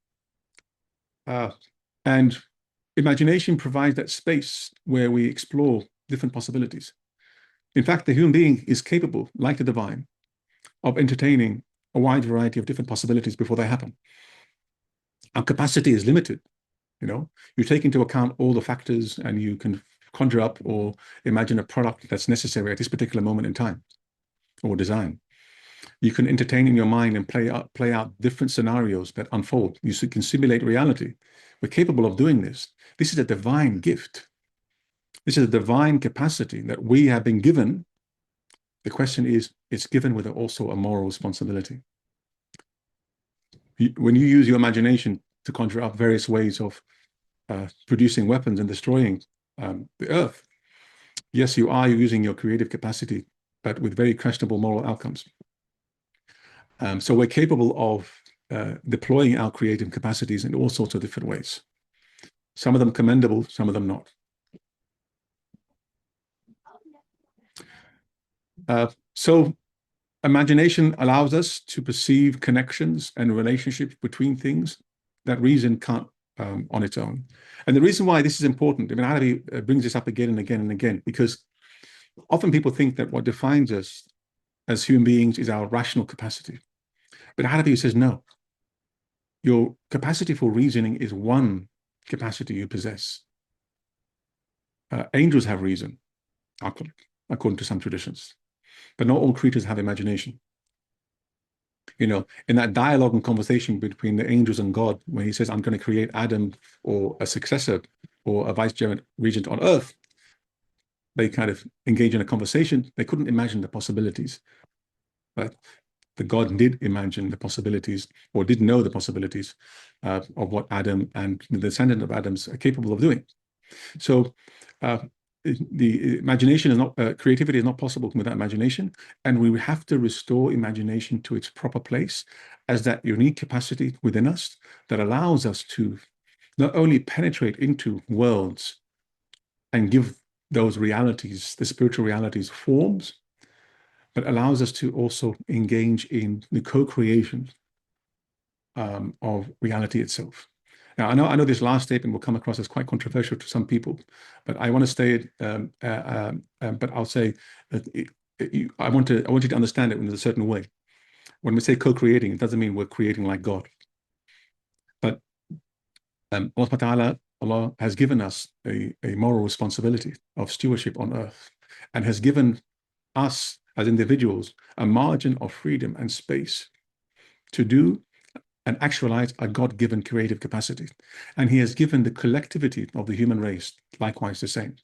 S2: And imagination provides that space where we explore different possibilities. In fact, the human being is capable, like the divine, of entertaining a wide variety of different possibilities before they happen. Our capacity is limited. You take into account all the factors and you can conjure up or imagine a product that's necessary at this particular moment in time or design. You can entertain in your mind and play out different scenarios that unfold. You can simulate reality. We're capable of doing this. This is a divine gift. This is a divine capacity that we have been given. The question is, it's given with also a moral responsibility. When you use your imagination to conjure up various ways of producing weapons and destroying the earth, yes, you are using your creative capacity, but with very questionable moral outcomes. So we're capable of deploying our creative capacities in all sorts of different ways. Some of them commendable, some of them not. So imagination allows us to perceive connections and relationships between things that reason can't on its own. And the reason why this is important, Ibn Arabi brings this up again and again and again, because often people think that what defines us as human beings is our rational capacity. But Arabi says, no, your capacity for reasoning is one capacity you possess. Angels have reason, according to some traditions, but not all creatures have imagination. In that dialogue and conversation between the angels and God, when he says, I'm going to create Adam or a successor or a vice-regent on earth, they kind of engage in a conversation. They couldn't imagine the possibilities, but the God did imagine the possibilities, or did know the possibilities of what Adam and the descendant of Adam's are capable of doing. So the imagination is not, creativity is not possible without imagination, and we have to restore imagination to its proper place as that unique capacity within us that allows us to not only penetrate into worlds and give those realities, the spiritual realities, forms, but allows us to also engage in the co-creation of reality itself. Now, I know this last statement will come across as quite controversial to some people, but I want to stay. But I'll say that I want you to understand it in a certain way. When we say co-creating, it doesn't mean we're creating like God, but Allah has given us a moral responsibility of stewardship on earth, and has given us as individuals a margin of freedom and space to do and actualize a God-given creative capacity. And he has given the collectivity of the human race likewise the same.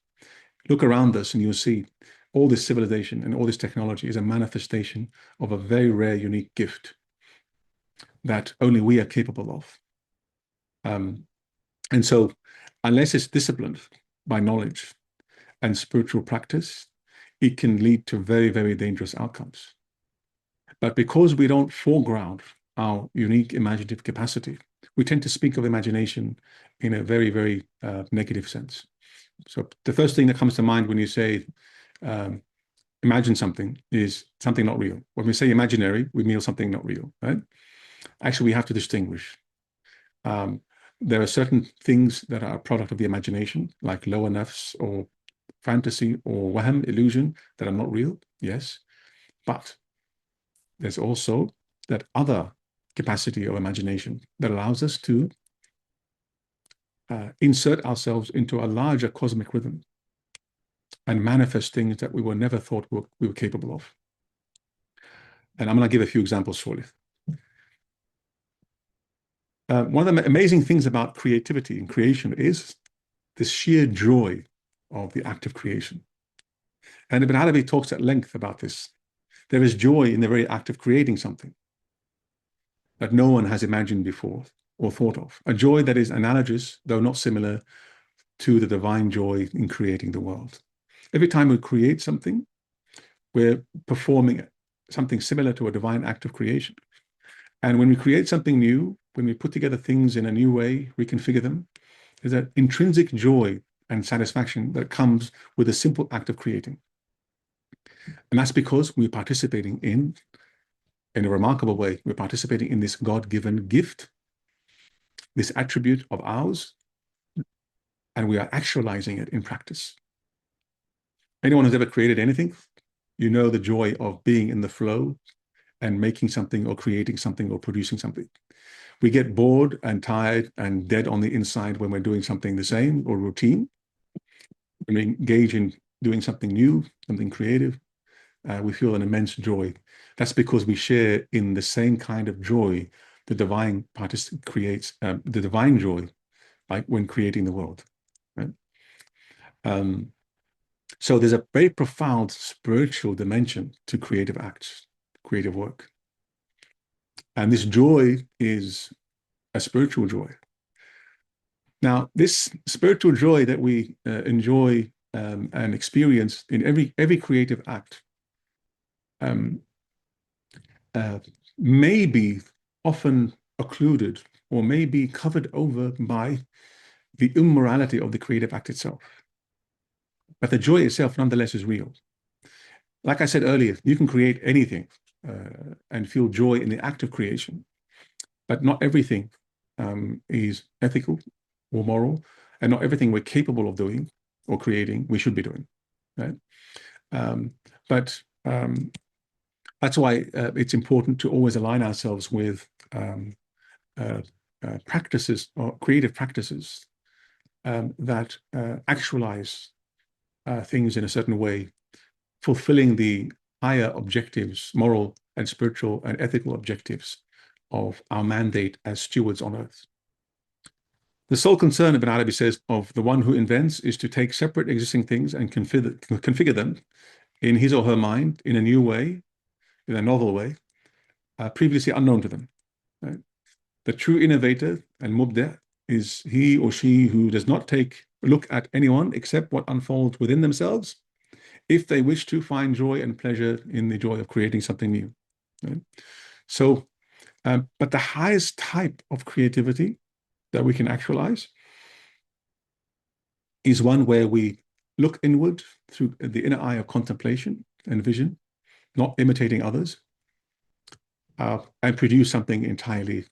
S2: Look around us and you'll see all this civilization and all this technology is a manifestation of a very rare, unique gift that only we are capable of. And so, unless it's disciplined by knowledge and spiritual practice, it can lead to very, very dangerous outcomes. But because we don't foreground our unique imaginative capacity, we tend to speak of imagination in a very, very negative sense. So the first thing that comes to mind when you say imagine something is something not real. When we say imaginary, we mean something not real, right? Actually, we have to distinguish. There are certain things that are a product of the imagination, like lower nafs or fantasy or wahm, illusion, that are not real, yes. But there's also that other capacity of imagination that allows us to insert ourselves into a larger cosmic rhythm and manifest things that we were never thought we were capable of. And I'm going to give a few examples shortly. One of the amazing things about creativity and creation is this sheer joy of the act of creation. And Ibn Arabi talks at length about this. There is joy in the very act of creating something that no one has imagined before or thought of. A joy that is analogous, though not similar, to the divine joy in creating the world. Every time we create something, we're performing something similar to a divine act of creation. And when we create something new, when we put together things in a new way, reconfigure them, there's an intrinsic joy and satisfaction that comes with a simple act of creating. And that's because we're participating in a remarkable way, we're participating in this God-given gift, this attribute of ours, and we are actualizing it in practice. Anyone who's ever created anything, you know the joy of being in the flow and making something or creating something or producing something. We get bored and tired and dead on the inside when we're doing something the same or routine. When we engage in doing something new, something creative, we feel an immense joy. That's because we share in the same kind of joy the divine creates, the divine joy, like when creating the world. Right? So there's a very profound spiritual dimension to creative acts, creative work. And this joy is a spiritual joy. Now, this spiritual joy that we enjoy and experience in every creative act may be often occluded or may be covered over by the immorality of the creative act itself. But the joy itself nonetheless is real. like I said earlier, you can create anything and feel joy in the act of creation, but not everything is ethical or moral, and not everything we're capable of doing or creating we should be doing, right? But that's why it's important to always align ourselves with uh, practices or creative practices that actualize things in a certain way, fulfilling the higher objectives, moral and spiritual and ethical objectives of our mandate as stewards on earth. The sole concern, Ibn Arabi says, of the one who invents is to take separate existing things and configure them in his or her mind in a new way, in a novel way, previously unknown to them. Right? The true innovator and mubda is he or she who does not take a look at anyone except what unfolds within themselves, if they wish to find joy and pleasure in the joy of creating something new. Right? So, but the highest type of creativity that we can actualize is one where we look inward through the inner eye of contemplation and vision, not imitating others, and produce something entirely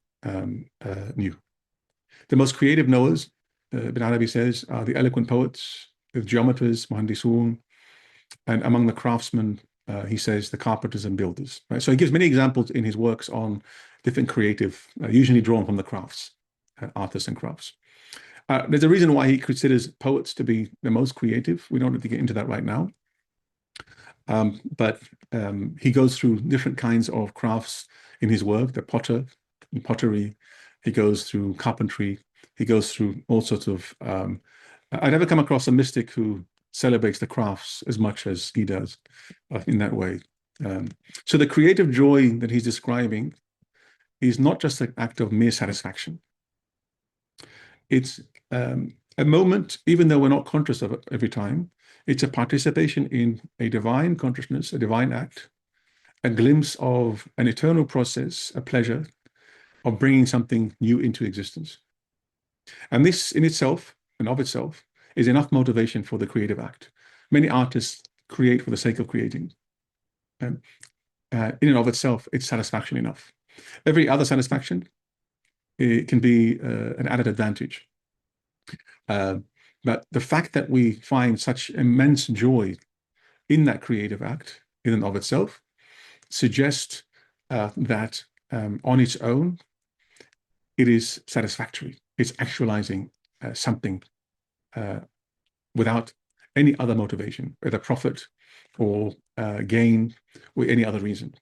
S2: new. The most creative knowers, Ibn Arabi says, are the eloquent poets, the geometers, muhandisun, and among the craftsmen, he says, the carpenters and builders. Right? So he gives many examples in his works on different creative, usually drawn from the crafts, artists and crafts. There's a reason why he considers poets to be the most creative. We don't need to get into that right now. But he goes through different kinds of crafts in his work, the pottery, he goes through carpentry, he goes through all sorts of, I never come across a mystic who celebrates the crafts as much as he does in that way. So the creative joy that he's describing is not just an act of mere satisfaction. It's a moment, even though we're not conscious of it every time, it's a participation in a divine consciousness, a divine act, a glimpse of an eternal process, a pleasure of bringing something new into existence. And this in itself and of itself is enough motivation for the creative act. Many artists create for the sake of creating. In and of itself, it's satisfaction enough. Every other satisfaction, it can be an added advantage. But the fact that we find such immense joy in that creative act in and of itself suggests that on its own, it is satisfactory. It's actualizing something without any other motivation, whether profit or gain or any other reason.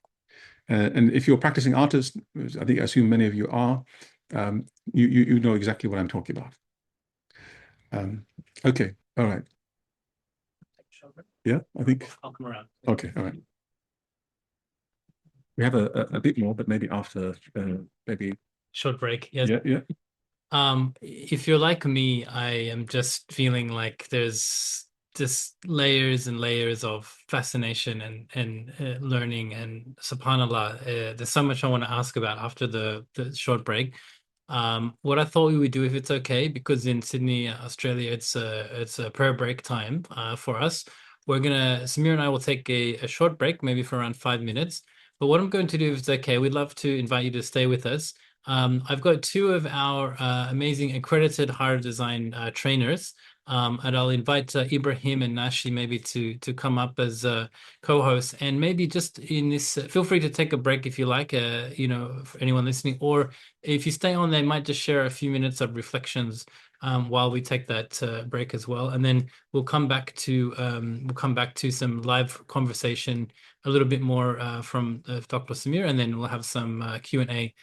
S2: And if you're a practicing artist, I assume many of you are, you know exactly what I'm talking about. Okay, all right. Yeah, I think.
S1: I'll come around.
S2: Okay, all right. We have a bit more, but maybe after maybe.
S1: Short break. Yes.
S2: Yeah.
S1: If you're like me, I am just feeling like there's just layers and layers of fascination and learning, and subhanallah, there's so much I want to ask about after the short break. What I thought we would do, if it's okay, because in Sydney, Australia, it's a prayer break time for us. Samir and I will take a short break, maybe for around 5 minutes. But what I'm going to do, if it's okay, we'd love to invite you to stay with us. I've got two of our amazing accredited higher design trainers, and I'll invite Ibrahim and Nashi maybe to come up as co-hosts, and maybe just in this, feel free to take a break if you like, for anyone listening, or if you stay on, they might just share a few minutes of reflections while we take that break as well, and then we'll come back to some live conversation, a little bit more from Dr. Samir, and then we'll have some Q&A.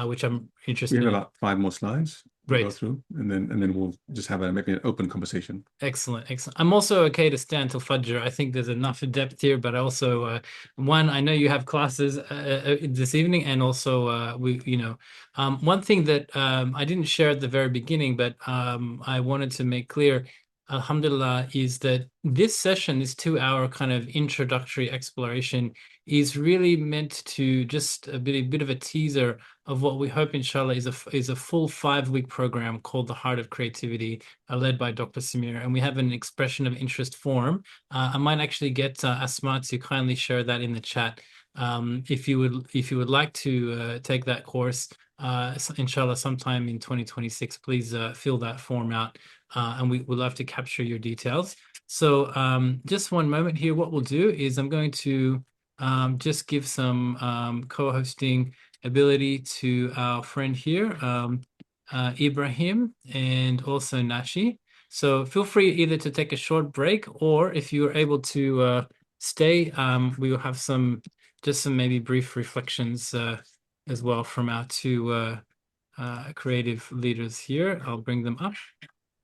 S1: Which I'm interested in.
S2: We have about 5 more slides to
S1: Great.
S2: go through, and then we'll just have maybe an open conversation.
S1: Excellent. I'm also okay to stay until Fajr. I think there's enough depth here, but I also, I know you have classes this evening, and also one thing that I didn't share at the very beginning, but I wanted to make clear, Alhamdulillah, is that this session, this 2 hour kind of introductory exploration, is really meant to just a bit of a teaser of what we hope, inshallah, is a full 5 week program called The Heart of Creativity, led by Dr. Samir. And we have an expression of interest form. I might actually get Asma to kindly share that in the chat. If you would like to take that course, inshallah, sometime in 2026, please fill that form out, and we would love to capture your details. So just one moment here. What we'll do is I'm going to just give some co-hosting ability to our friend here, Ibrahim, and also Nashi. So feel free either to take a short break, or if you are able to stay, we will have some maybe brief reflections as well from our two creative leaders here. I'll bring them up.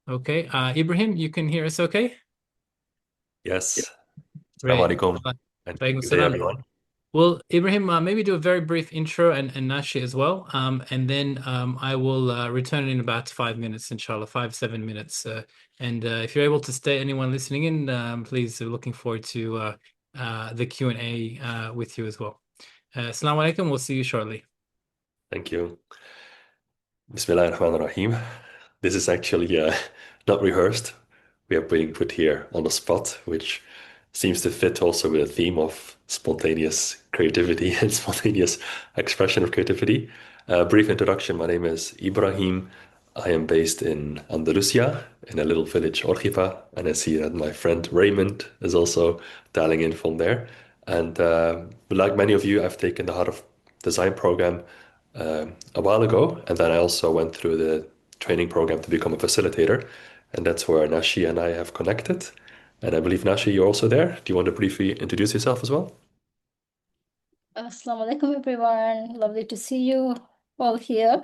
S1: Okay, Ibrahim, you can hear us okay?
S3: Yes. Assalamu
S1: Great.
S3: alaikum and
S1: Walaikum
S3: good day,
S1: salam.
S3: everyone.
S1: Well, Ibrahim, maybe do a very brief intro, and Nashi as well. And then I will return in about 5 minutes, inshallah, 7 minutes. And if you're able to stay, anyone listening in, please, we're looking forward to the Q&A with you as well. Assalamu alaikum. We'll see you shortly.
S3: Thank you. Bismillah ar-Rahman ar-Rahim. This is actually not rehearsed. We are being put here on the spot, which seems to fit also with the theme of spontaneous creativity and spontaneous expression of creativity. Brief introduction. My name is Ibrahim. I am based in Andalusia, in a little village, Orgiva, and I see that my friend Raymond is also dialing in from there. And like many of you, I've taken the Heart of Design program a while ago, and then I also went through the training program to become a facilitator, and that's where Nashi and I have connected. And I believe, Nashi, you're also there. Do you want to briefly introduce yourself as well?
S4: Assalamu alaikum, everyone. Lovely to see you all here.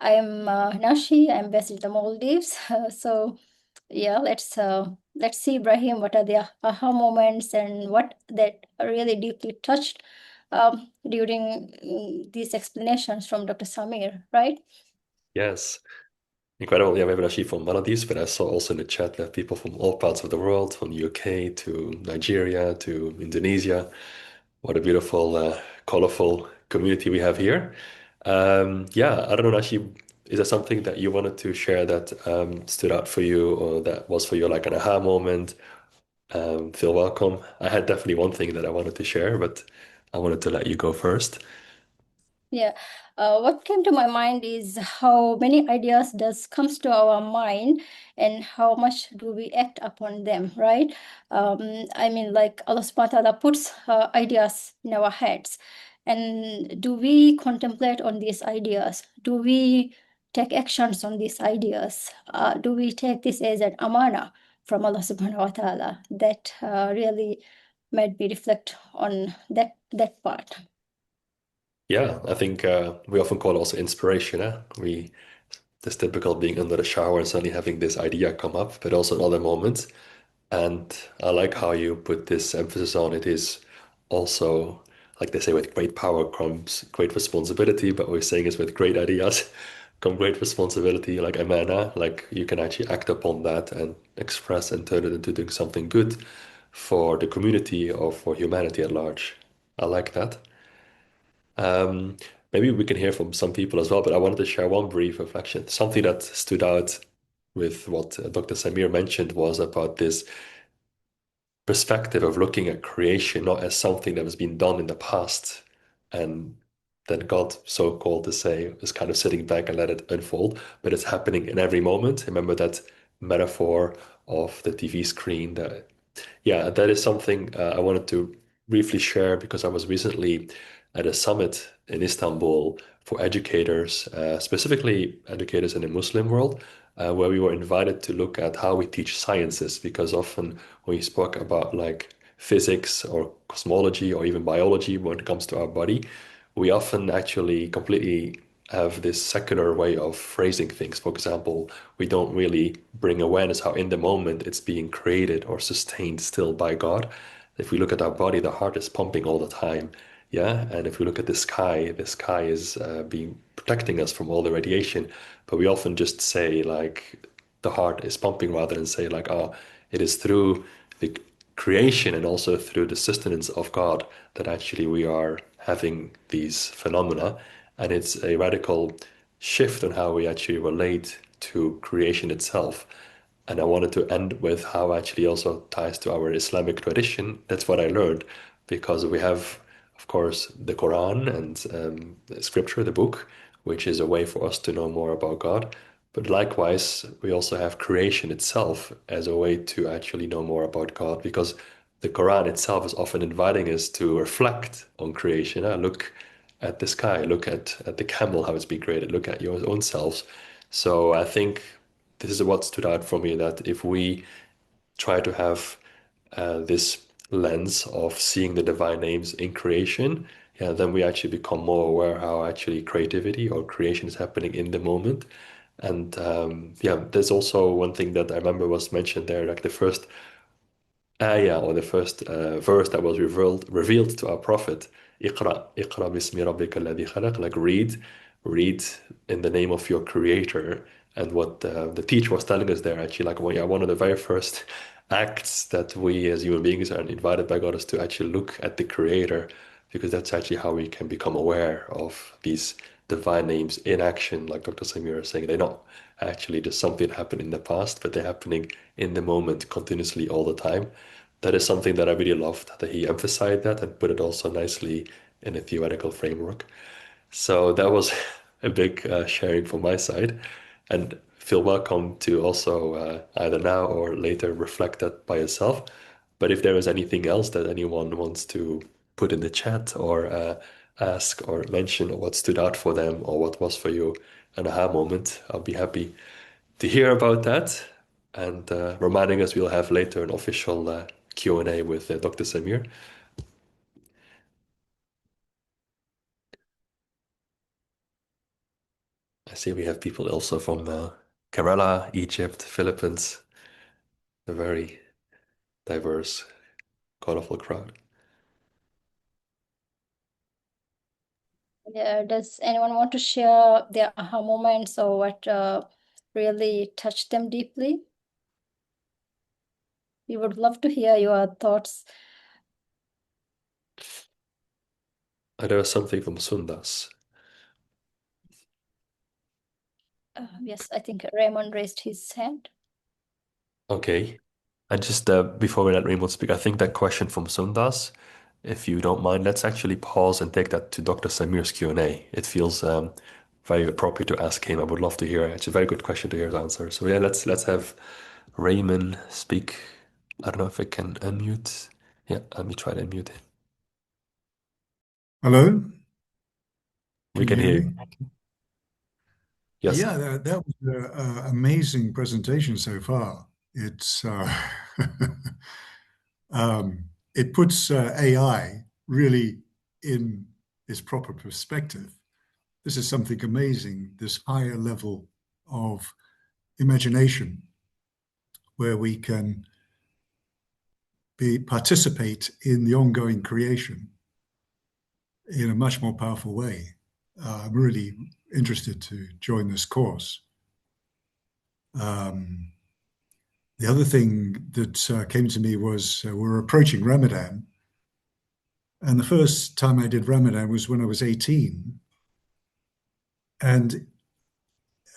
S4: I'm Nashi. I'm based in the Maldives. So, yeah, let's see, Ibrahim, what are the aha moments and what that really deeply touched during these explanations from Dr. Samir, right?
S3: Yes. Incredible. Yeah, we have Nashi from Maldives, but I saw also in the chat we have people from all parts of the world, from UK to Nigeria to Indonesia. What a beautiful, colorful community we have here. Yeah, I don't know, Nashi, is there something that you wanted to share that stood out for you or that was for you like an aha moment? Feel welcome. I had definitely one thing that I wanted to share, but I wanted to let you go first.
S4: Yeah, what came to my mind is how many ideas does comes to our mind and how much do we act upon them, right? I mean, like Allah subhanahu wa ta'ala puts ideas in our heads. And do we contemplate on these ideas? Do we take actions on these ideas? Do we take this as an amana from Allah subhanahu wa ta'ala? That really made me reflect on that part.
S3: Yeah, I think we often call it also inspiration. We this typical being under the shower and suddenly having this idea come up, but also in other moments. And I like how you put this emphasis on it is also, like they say, with great power comes great responsibility, but we're saying is with great ideas come great responsibility, like amana, like you can actually act upon that and express and turn it into doing something good for the community or for humanity at large. I like that. Um, Maybe we can hear from some people as well, but I wanted to share one brief reflection. Something that stood out with what Dr. Samir mentioned was about this perspective of looking at creation not as something that has been done in the past and then God, so called to say, is kind of sitting back and let it unfold, but it's happening in every moment. Remember that metaphor of the TV screen that yeah, that is something I wanted to briefly share because I was recently at a summit in Istanbul for educators, specifically educators in the Muslim world, where we were invited to look at how we teach sciences. Because often when we spoke about like physics or cosmology or even biology when it comes to our body, we often actually completely have this secular way of phrasing things. For example, we don't really bring awareness how in the moment it's being created or sustained still by God. If we look at our body, the heart is pumping all the time. Yeah. And if we look at the sky is being protecting us from all the radiation. But we often just say like the heart is pumping rather than say like, oh, it is through the creation and also through the sustenance of God that actually we are having these phenomena. And it's a radical shift on how we actually relate to creation itself. And I wanted to end with how actually also ties to our Islamic tradition. That's what I learned because we have, of course, the Quran and the scripture, the book, which is a way for us to know more about God. But likewise, we also have creation itself as a way to actually know more about God because the Quran itself is often inviting us to reflect on creation. Look at the sky, look at the camel, how it's been created, look at your own selves. So I think this is what stood out for me that if we try to have this lens of seeing the divine names in creation, yeah, then we actually become more aware how actually creativity or creation is happening in the moment. And yeah, there's also one thing that I remember was mentioned there, like the first ayah or the first verse that was revealed to our prophet. اقرأ باسم ربك الذي خلق, like read in the name of your creator. And what the teacher was telling us there actually, like, well, yeah, one of the very first acts that we as human beings are invited by God is to actually look at the creator, because that's actually how we can become aware of these divine names in action. Like Dr. Samir is saying, they're not actually just something that happened in the past, but they're happening in the moment continuously all the time. That is something that I really loved, that he emphasized that and put it also nicely in a theoretical framework. So that was a big sharing from my side. And feel welcome to also either now or later reflect that by yourself. But if there is anything else that anyone wants to put in the chat or ask or mention, or what stood out for them or what was for you an aha moment, I'll be happy to hear about that. And reminding us we'll have later an official Q&A with Dr. Samir. I see we have people also from Kerala, Egypt, Philippines, a very diverse, colorful crowd.
S4: Yeah, does anyone want to share their aha moments or what really touched them deeply? We would love to hear your thoughts.
S3: There was something from Sundas.
S4: Yes, I think Raymond raised his hand.
S3: Okay. And just before we let Raymond speak, I think that question from Sundas, if you don't mind, let's actually pause and take that to Dr. Samir's Q&A. It feels very appropriate to ask him. I would love to hear. It's a very good question to hear his answer. So yeah, let's have Raymond speak. I don't know if I can unmute. Yeah, let me try to unmute him.
S5: Hello,
S3: We
S5: can
S3: can
S5: you hear
S3: hear
S5: me?
S3: you. Yes.
S5: Yeah, that was an amazing presentation so far. It's it puts AI really in its proper perspective. This is something amazing, this higher level of imagination where we can participate in the ongoing creation in a much more powerful way. I'm really interested to join this course. The other thing that came to me was we're approaching Ramadan. And the first time I did Ramadan was when I was 18. And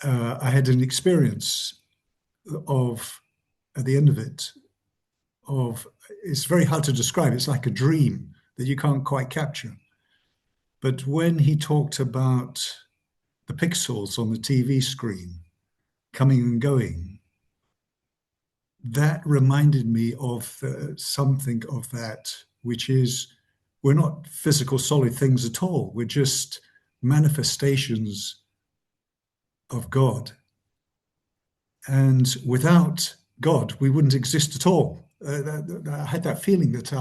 S5: I had an experience of, at the end of it, it's very hard to describe. It's like a dream that you can't quite capture. But when he talked about the pixels on the TV screen coming and going, that reminded me of something of that, which is we're not physical solid things at all. We're just manifestations of God. And without God, we wouldn't exist at all. I had that feeling that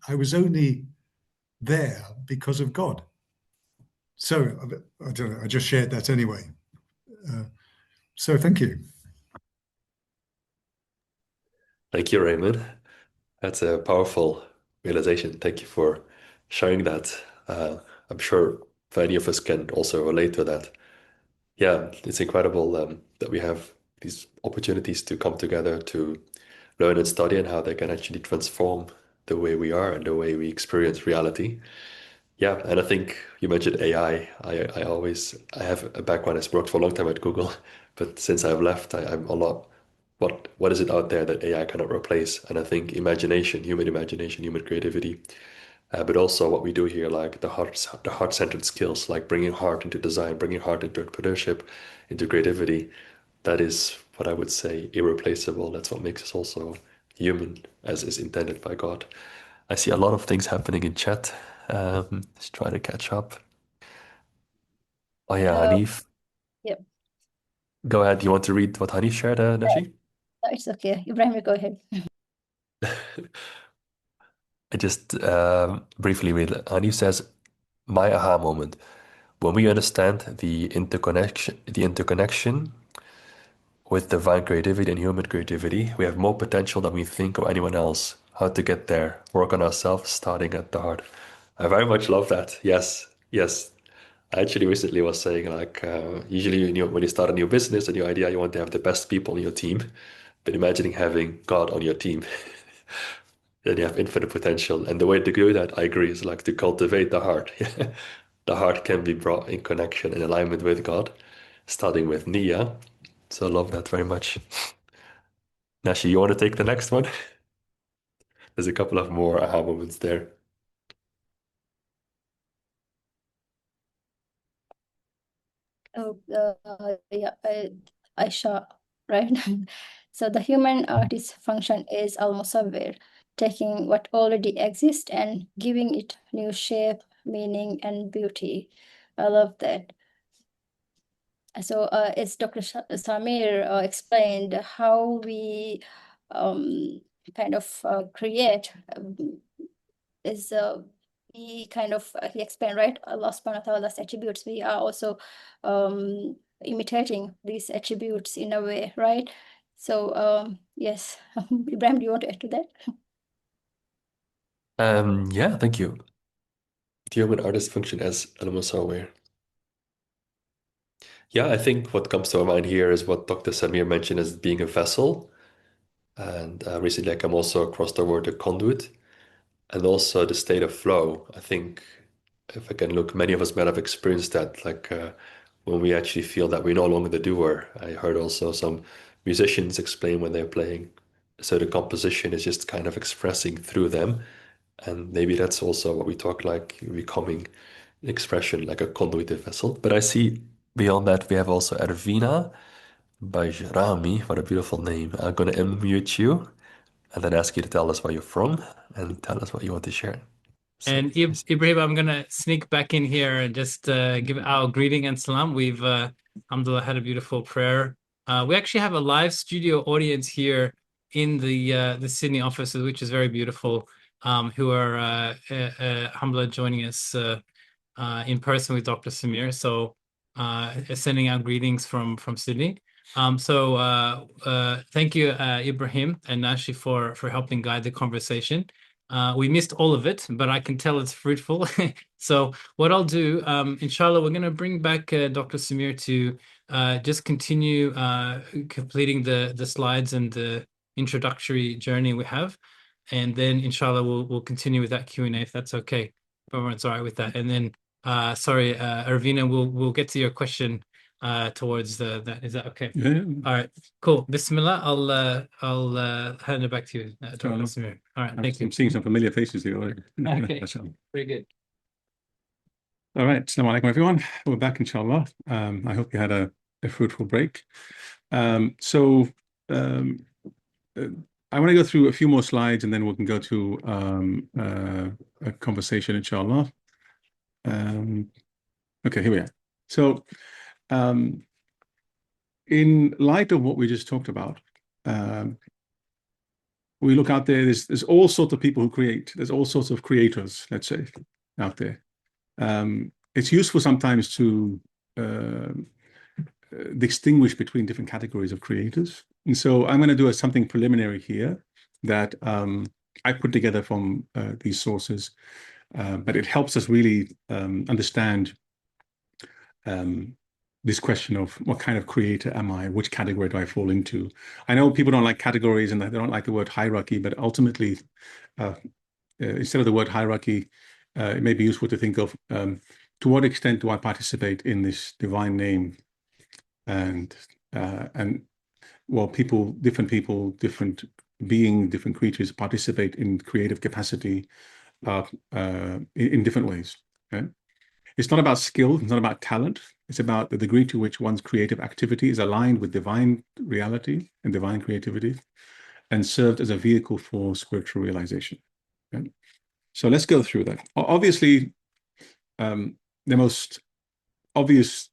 S5: I was only there because of God. So I don't know, I just shared that anyway. So thank you.
S3: Thank you, Raymond. That's a powerful realization. Thank you for sharing that. I'm sure many of us can also relate to that. Yeah, it's incredible that we have these opportunities to come together to learn and study, and how they can actually transform the way we are and the way we experience reality. Yeah, and I think you mentioned AI. I have a background. I've worked for a long time at Google, but since I've left, I'm a lot. What is it out there that AI cannot replace? And I think imagination, human creativity, but also what we do here, like the heart-centered skills, like bringing heart into design, bringing heart into entrepreneurship, into creativity. That is what I would say irreplaceable. That's what makes us also human, as is intended by God. I see a lot of things happening in chat. Let's try to catch up. Oh yeah, Hanif.
S4: Yep.
S3: Go ahead. Do you want to read what Hanif shared, Nashi?
S4: No, it's okay. Ibrahim, go ahead.
S3: I just briefly read it. Hanif says, my aha moment. When we understand the interconnection with divine creativity and human creativity, we have more potential than we think of anyone else. How to get there? Work on ourselves, starting at the heart. I very much love that. Yes, yes. I actually recently was saying like, usually when you start a new business, a new idea, you want to have the best people on your team. But imagining having God on your team, then you have infinite potential. And the way to do that, I agree, is like to cultivate the heart. The heart can be brought in connection and alignment with God, starting with Nia. So I love that very much. Nashi, you want to take the next one? There's a couple of more aha moments there.
S4: Oh, yeah, Aisha, right? So the human artist function is almost somewhere, taking what already exists and giving it new shape, meaning, and beauty. I love that. So as Dr. Samir explained, how we kind of create is we kind of he explained, right? Allah subhanahu wa ta'ala's attributes. We are also imitating these attributes in a way, right? So yes, Ibrahim, do you want to add to that?
S3: Yeah, thank you. The human artist function as al-musawwir. Yeah, I think what comes to my mind here is what Dr. Samir mentioned as being a vessel. And recently I come also across the word a conduit, and also the state of flow. I think if I can look, many of us might have experienced that, like when we actually feel that we're no longer the doer. I heard also some musicians explain when they're playing. So the composition is just kind of expressing through them. And maybe that's also what we talk like becoming expression, like a conduit vessel. But I see beyond that, we have also Ervina by Rami. What a beautiful name. I'm going to unmute you and then ask you to tell us where you're from and tell us what you want to share. So,
S1: And Ibrahim, I'm gonna sneak back in here and just give our greeting and salam. We've alhamdulillah had a beautiful prayer. We actually have a live studio audience here in the Sydney office, which is very beautiful. Who are alhamdulillah joining us in person with Dr. Samir. So sending out greetings from Sydney. Thank you, Ibrahim and Nashi, for helping guide the conversation. We missed all of it, but I can tell it's fruitful. So what I'll do, inshallah, we're going to bring back Dr. Samir to just continue completing the slides and the introductory journey we have. And then inshallah, we'll continue with that Q&A if that's okay. If everyone's all right with that. And then sorry, Arvina, we'll get to your question towards that. Is that okay?
S2: Yeah.
S1: All right, cool. Bismillah. I'll hand it back to you, Dr.
S2: Sure.
S1: Samir. All right, thank you.
S2: I'm seeing some familiar faces here already.
S1: Okay, very good.
S2: All right, assalamu alaikum everyone. We're back, inshallah. I hope you had a fruitful break. I want to go through a few more slides and then we can go to a conversation, inshallah. Okay, here we are. So, in light of what we just talked about, we look out there, there's all sorts of people who create. There's all sorts of creators, let's say, out there. It's useful sometimes to distinguish between different categories of creators. And so I'm going to do something preliminary here that I put together from these sources, but it helps us really understand this question of what kind of creator am I? Which category do I fall into? I know people don't like categories and they don't like the word hierarchy, but ultimately, instead of the word hierarchy, it may be useful to think of to what extent do I participate in this divine name? And well, different beings, different creatures participate in creative capacity in different ways. Right? It's not about skill, it's not about talent. It's about the degree to which one's creative activity is aligned with divine reality and divine creativity and served as a vehicle for spiritual realization. Right? So let's go through that. Obviously, the most obvious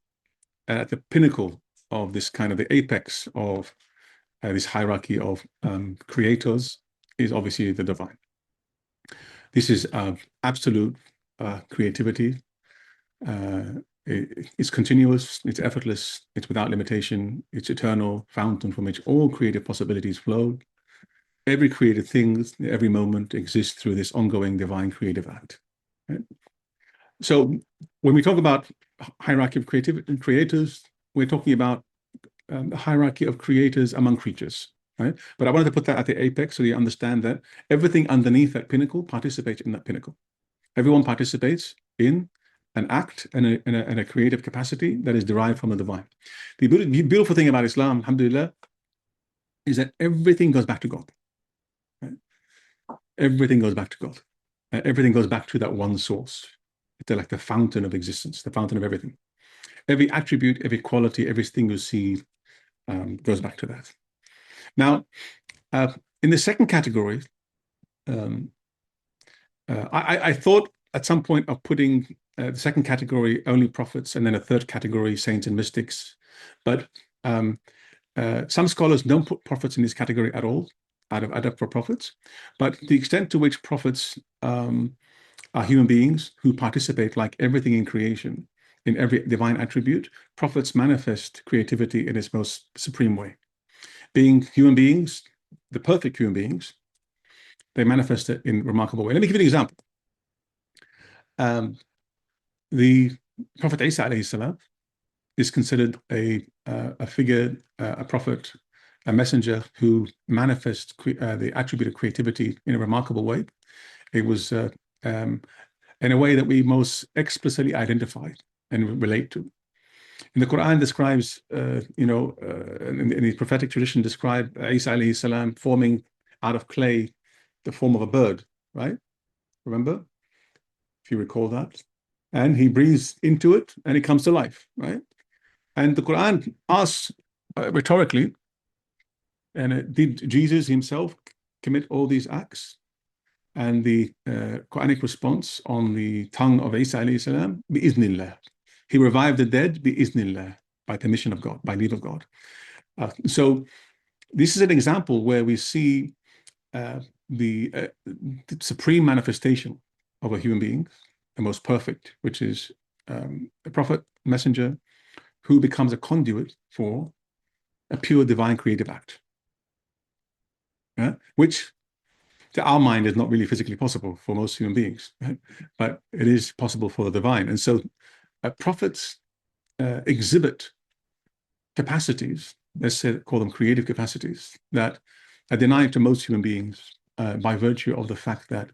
S2: at the pinnacle of this kind of the apex of this hierarchy of creators is obviously the divine. This is absolute creativity. It's continuous, it's effortless, it's without limitation, it's eternal, fountain from which all creative possibilities flow. Every creative thing, every moment exists through this ongoing divine creative act. Right? So when we talk about hierarchy of creators, we're talking about the hierarchy of creators among creatures. Right? But I wanted to put that at the apex so you understand that everything underneath that pinnacle participates in that pinnacle. Everyone participates in an act and a creative capacity that is derived from the divine. The beautiful thing about Islam, alhamdulillah, is that everything goes back to God. Right? Everything goes back to God. Everything goes back to that one source. It's like the fountain of existence, the fountain of everything. Every attribute, every quality, everything you see goes back to that. Now, in the second category, I thought at some point of putting the second category only prophets and then a third category saints and mystics, but some scholars don't put prophets in this category at all, out of adab for prophets. But the extent to which prophets are human beings who participate, like everything in creation, in every divine attribute, prophets manifest creativity in its most supreme way. Being human beings, the perfect human beings, they manifest it in a remarkable way. Let me give you an example. The Prophet Isa alayhi salam is considered a figure, a prophet, a messenger who manifests the attribute of creativity in a remarkable way. It was in a way that we most explicitly identify and relate to. And the Quran describes, in the prophetic tradition, describe Isa alayhi salam forming out of clay the form of a bird, right? Remember? If you recall that. And he breathes into it and it comes to life, right? And the Quran asks rhetorically, and did Jesus himself commit all these acts? And the Quranic response on the tongue of Isa alayhi salam, bi-iznillah. He revived the dead, bi-iznillah, by permission of God, by leave of God. So this is an example where we see the supreme manifestation of a human being, the most perfect, which is a prophet, messenger, who becomes a conduit for a pure divine creative act, which to our mind is not really physically possible for most human beings, right? But it is possible for the divine. And so prophets exhibit capacities, let's say, call them creative capacities, that are denied to most human beings by virtue of the fact that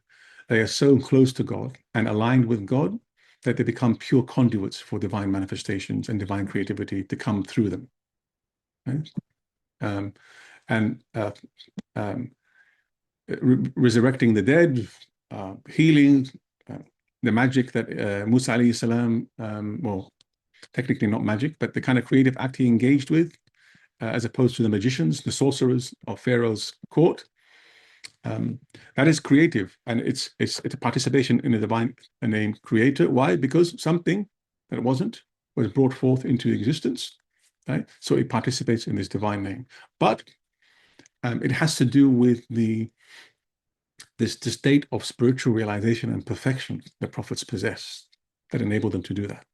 S2: they are so close to God and aligned with God that they become pure conduits for divine manifestations and divine creativity to come through them. Right? Resurrecting the dead, healing, the magic that Musa alayhi salam, well, technically not magic, but the kind of creative act he engaged with, as opposed to the magicians, the sorcerers of Pharaoh's court. That is creative, and it's a participation in a divine name creator. Why? Because something that wasn't was brought forth into existence, right? So it participates in this divine name. But it has to do with the state of spiritual realization and perfection that prophets possess that enable them to do that.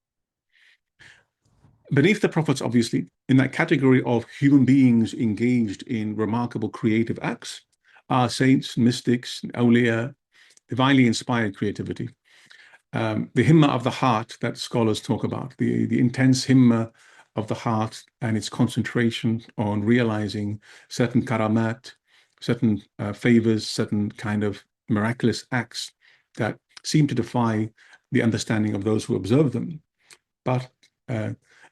S2: Beneath the prophets, obviously, in that category of human beings engaged in remarkable creative acts, are saints, mystics, awliya, divinely inspired creativity. The himma of the heart that scholars talk about, the intense himma of the heart and its concentration on realizing certain karamat, certain favors, certain kind of miraculous acts that seem to defy the understanding of those who observe them. But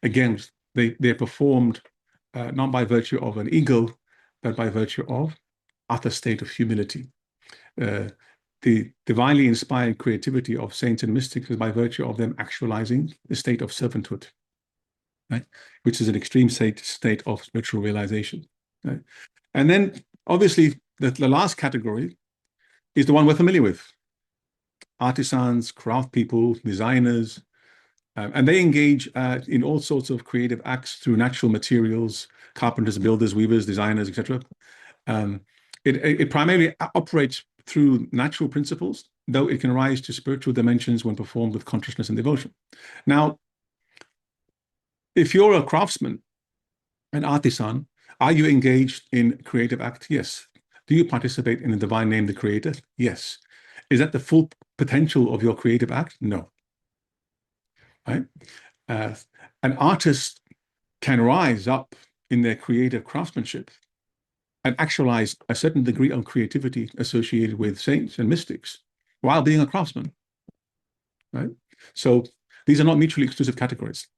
S2: again, they're performed not by virtue of an ego, but by virtue of utter state of humility. The divinely inspired creativity of saints and mystics is by virtue of them actualizing the state of servanthood, right? Which is an extreme state of spiritual realization. Right? And then, obviously, the last category is the one we're familiar with. Artisans, craft people, designers, and they engage in all sorts of creative acts through natural materials, carpenters, builders, weavers, designers, etc. It primarily operates through natural principles, though it can rise to spiritual dimensions when performed with consciousness and devotion. Now, if you're a craftsman, an artisan, are you engaged in creative act? Yes. Do you participate in the divine name, the Creator? Yes. Is that the full potential of your creative act? No. Right? An artist can rise up in their creative craftsmanship and actualize a certain degree of creativity associated with saints and mystics while being a craftsman. Right? So these are not mutually exclusive categories.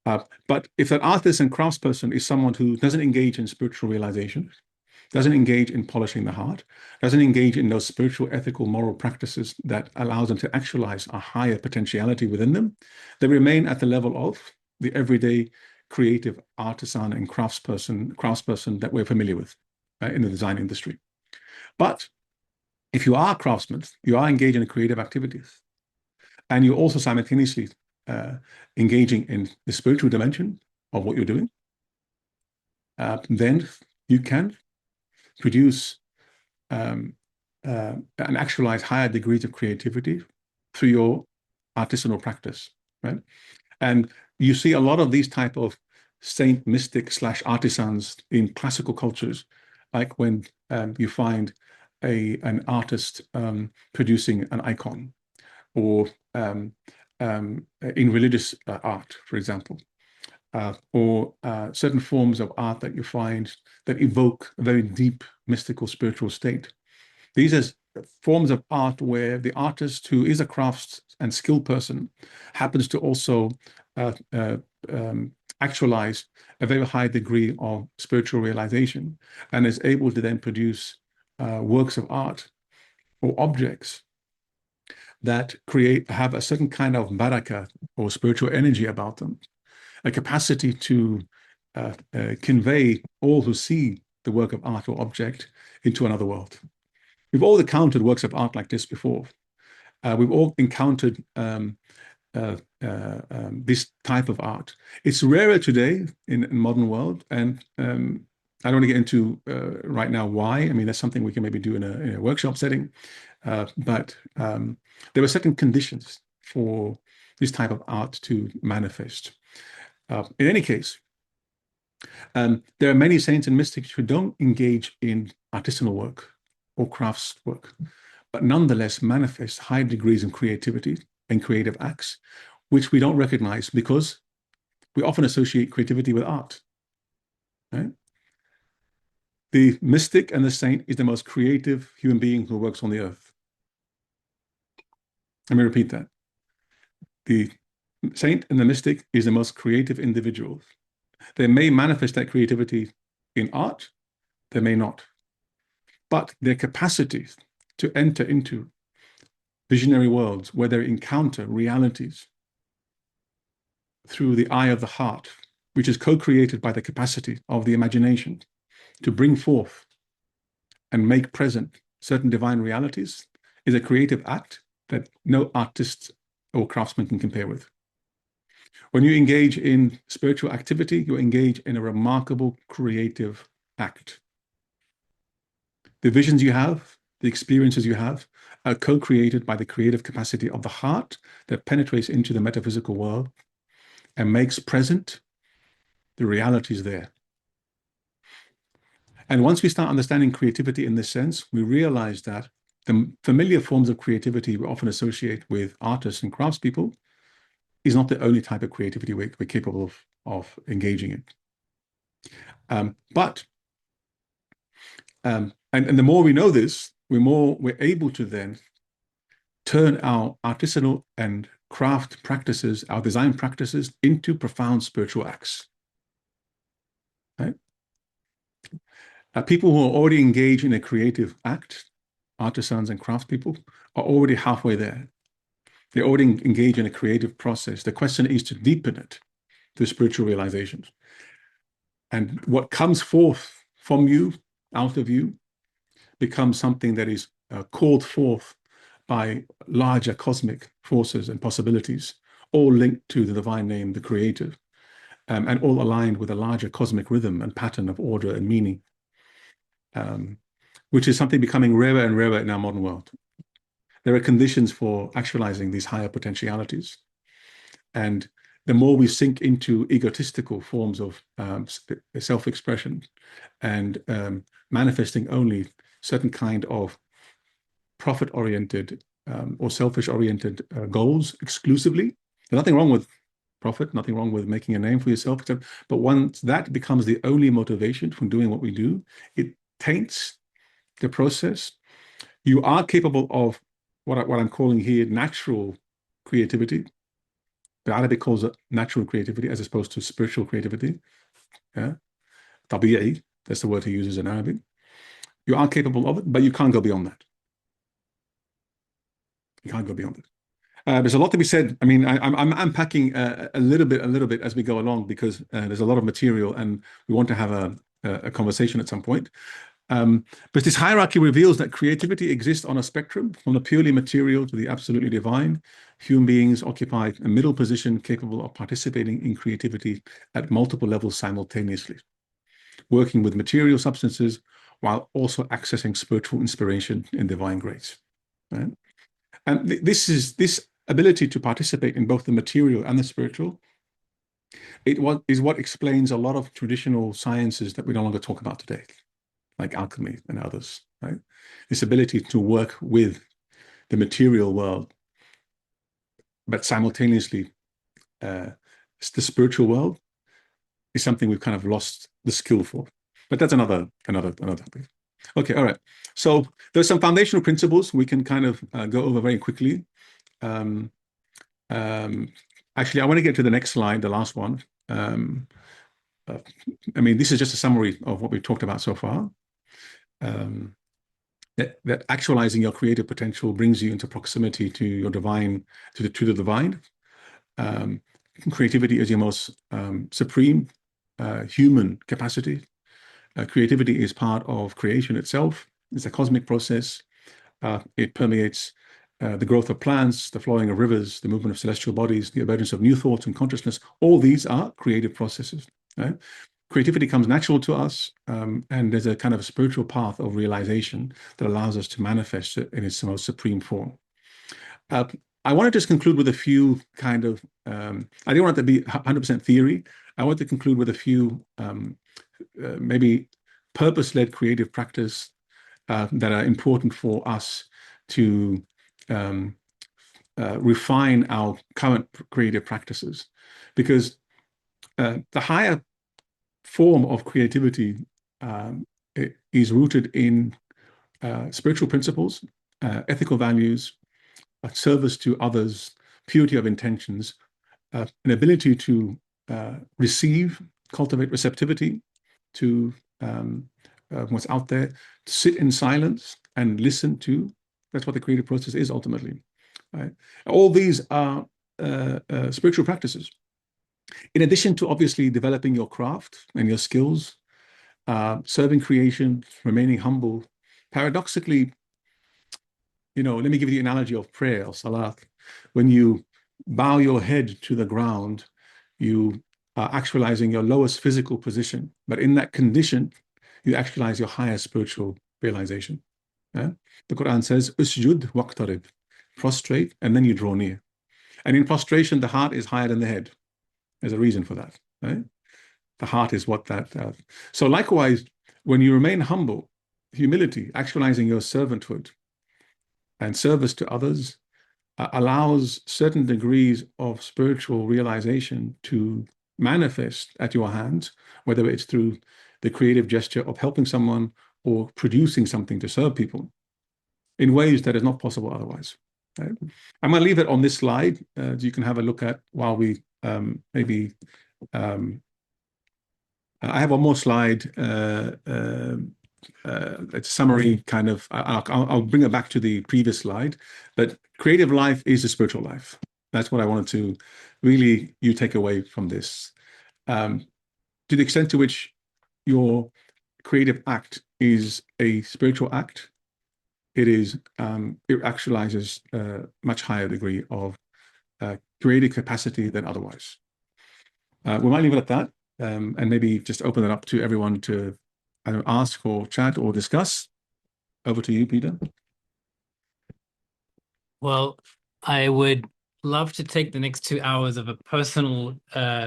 S2: But if that artist and craftsperson is someone who doesn't engage in spiritual realization, doesn't engage in polishing the heart, doesn't engage in those spiritual, ethical, moral practices that allows them to actualize a higher potentiality within them, they remain at the level of the everyday creative artisan and craftsperson that we're familiar with in the design industry. But if you are a craftsman, you are engaged in creative activities, and you're also simultaneously engaging in the spiritual dimension of what you're doing, then you can produce and actualize higher degrees of creativity through your artisanal practice, right? And you see a lot of these type of saint mystic / artisans in classical cultures, like when you find an artist producing an icon, or in religious art, for example, or certain forms of art that you find that evoke a very deep mystical spiritual state. These are forms of art where the artist, who is a crafts and skill person, happens to also actualize a very high degree of spiritual realization and is able to then produce works of art or objects that have a certain kind of barakah or spiritual energy about them, a capacity to convey all who see the work of art or object into another world. We've all encountered works of art like this before. We've all encountered this type of art. It's rarer today in modern world, and I don't want to get into right now why. I mean, that's something we can maybe do in a workshop setting. But there were certain conditions for this type of art to manifest. In any case, there are many saints and mystics who don't engage in artisanal work or crafts work, but nonetheless manifest high degrees of creativity and creative acts, which we don't recognize because we often associate creativity with art. Right? The mystic and the saint is the most creative human being who works on the earth. Let me repeat that. The saint and the mystic is the most creative individual. They may manifest that creativity in art, they may not. But their capacity to enter into visionary worlds where they encounter realities through the eye of the heart, which is co-created by the capacity of the imagination to bring forth and make present certain divine realities, is a creative act that no artist or craftsman can compare with. When you engage in spiritual activity, you engage in a remarkable creative act. The visions you have, the experiences you have, are co-created by the creative capacity of the heart that penetrates into the metaphysical world and makes present the realities there. And once we start understanding creativity in this sense, we realize that the familiar forms of creativity we often associate with artists and craftspeople is not the only type of creativity we're capable of of engaging it. And the more we know this, we're able to then turn our artisanal and craft practices, our design practices, into profound spiritual acts. Right? People who are already engaged in a creative act, artisans and craftspeople, are already halfway there. They're already engaged in a creative process. The question is to deepen it to spiritual realizations. And what comes forth from you, out of you, becomes something that is called forth by larger cosmic forces and possibilities, all linked to the divine name, the Creator, and all aligned with a larger cosmic rhythm and pattern of order and meaning, which is something becoming rarer and rarer in our modern world. There are conditions for actualizing these higher potentialities. And the more we sink into egotistical forms of self-expression and manifesting only certain kind of profit-oriented or selfish-oriented goals exclusively. There's nothing wrong with profit, nothing wrong with making a name for yourself, but once that becomes the only motivation from doing what we do, it taints the process. You are capable of what I'm calling here natural creativity. The Arabic calls it natural creativity as opposed to spiritual creativity. Yeah, tabi'i, that's the word he uses in Arabic. You are capable of it, but you can't go beyond that. You can't go beyond it. There's a lot to be said. I mean, I'm unpacking a little bit as we go along because there's a lot of material, and we want to have a conversation at some point. But this hierarchy reveals that creativity exists on a spectrum, from the purely material to the absolutely divine. Human beings occupy a middle position capable of participating in creativity at multiple levels simultaneously, working with material substances while also accessing spiritual inspiration and divine grace. Right? And this ability to participate in both the material and the spiritual, is what explains a lot of traditional sciences that we no longer talk about today, like alchemy and others, right? This ability to work with the material world, but simultaneously the spiritual world is something we've kind of lost the skill for. But that's another topic. Okay, all right. So there's some foundational principles we can kind of go over very quickly. Actually, I want to get to the next slide, the last one. I mean, this is just a summary of what we've talked about so far. That actualizing your creative potential brings you into proximity to your divine, to the divine. Creativity is your most supreme human capacity. Creativity is part of creation itself. It's a cosmic process. It permeates the growth of plants, the flowing of rivers, the movement of celestial bodies, the emergence of new thoughts and consciousness. All these are creative processes. Right? Creativity comes natural to us, and there's a kind of spiritual path of realization that allows us to manifest it in its most supreme form. I want to just conclude with a few kind of, I don't want it to be 100% theory. I want to conclude with a few maybe purpose-led creative practice that are important for us to refine our current creative practices, because the higher form of creativity is rooted in spiritual principles, ethical values, service to others, purity of intentions, an ability to receive, cultivate receptivity to what's out there, to sit in silence and listen to. That's what the creative process is ultimately. Right? All these are spiritual practices. In addition to obviously developing your craft and your skills, serving creation, remaining humble. Paradoxically, let me give you the analogy of prayer or salat. When you bow your head to the ground, you are actualizing your lowest physical position. But in that condition, you actualize your higher spiritual realization. Yeah? The Quran says, Usjud waqtarib, prostrate, and then you draw near. And in prostration, the heart is higher than the head. There's a reason for that. Right? The heart is what that. So likewise, when you remain humble, humility, actualizing your servanthood and service to others, allows certain degrees of spiritual realization to manifest at your hands, whether it's through the creative gesture of helping someone or producing something to serve people in ways that is not possible otherwise. Right? I'm going to leave it on this slide so you can have a look at while we maybe I have one more slide. It's summary kind of. I'll bring it back to the previous slide. But creative life is a spiritual life. That's what I wanted to really you take away from this. To the extent to which your creative act is a spiritual act, it actualizes a much higher degree of creative capacity than otherwise. We might leave it at that. And maybe just open it up to everyone to either ask or chat or discuss. Over to you, Peter.
S1: Well, I would love to take the next 2 hours of a personal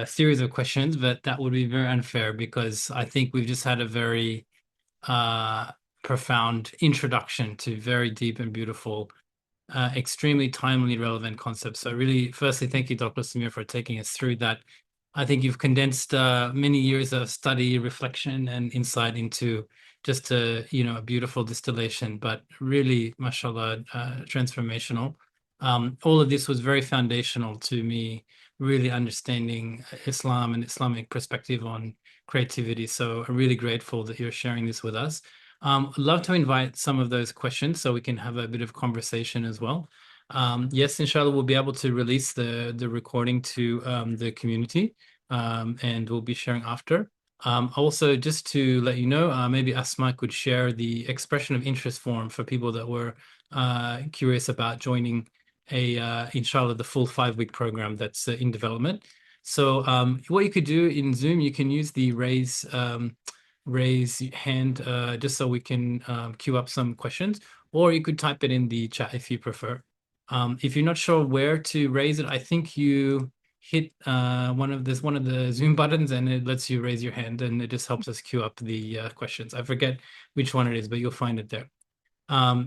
S1: series of questions, but that would be very unfair because I think we've just had a very profound introduction to very deep and beautiful, extremely timely, relevant concepts. So really, firstly, thank you, Dr. Samir, for taking us through that. I think you've condensed many years of study, reflection, and insight into just a beautiful distillation, but really, mashallah, transformational. All of this was very foundational to me really understanding Islam and Islamic perspective on creativity. So I'm really grateful that you're sharing this with us. I'd love to invite some of those questions so we can have a bit of conversation as well. Yes, inshallah, we'll be able to release the recording to the community, and we'll be sharing after. Also, just to let you know, maybe Asma could share the expression of interest form for people that were curious about joining inshallah, the full 5-week program that's in development. So what you could do in Zoom, you can use the raise hand just so we can queue up some questions, or you could type it in the chat if you prefer. If you're not sure where to raise it, I think you hit one of the Zoom buttons and it lets you raise your hand, and it just helps us queue up the questions. I forget which one it is, but you'll find it there.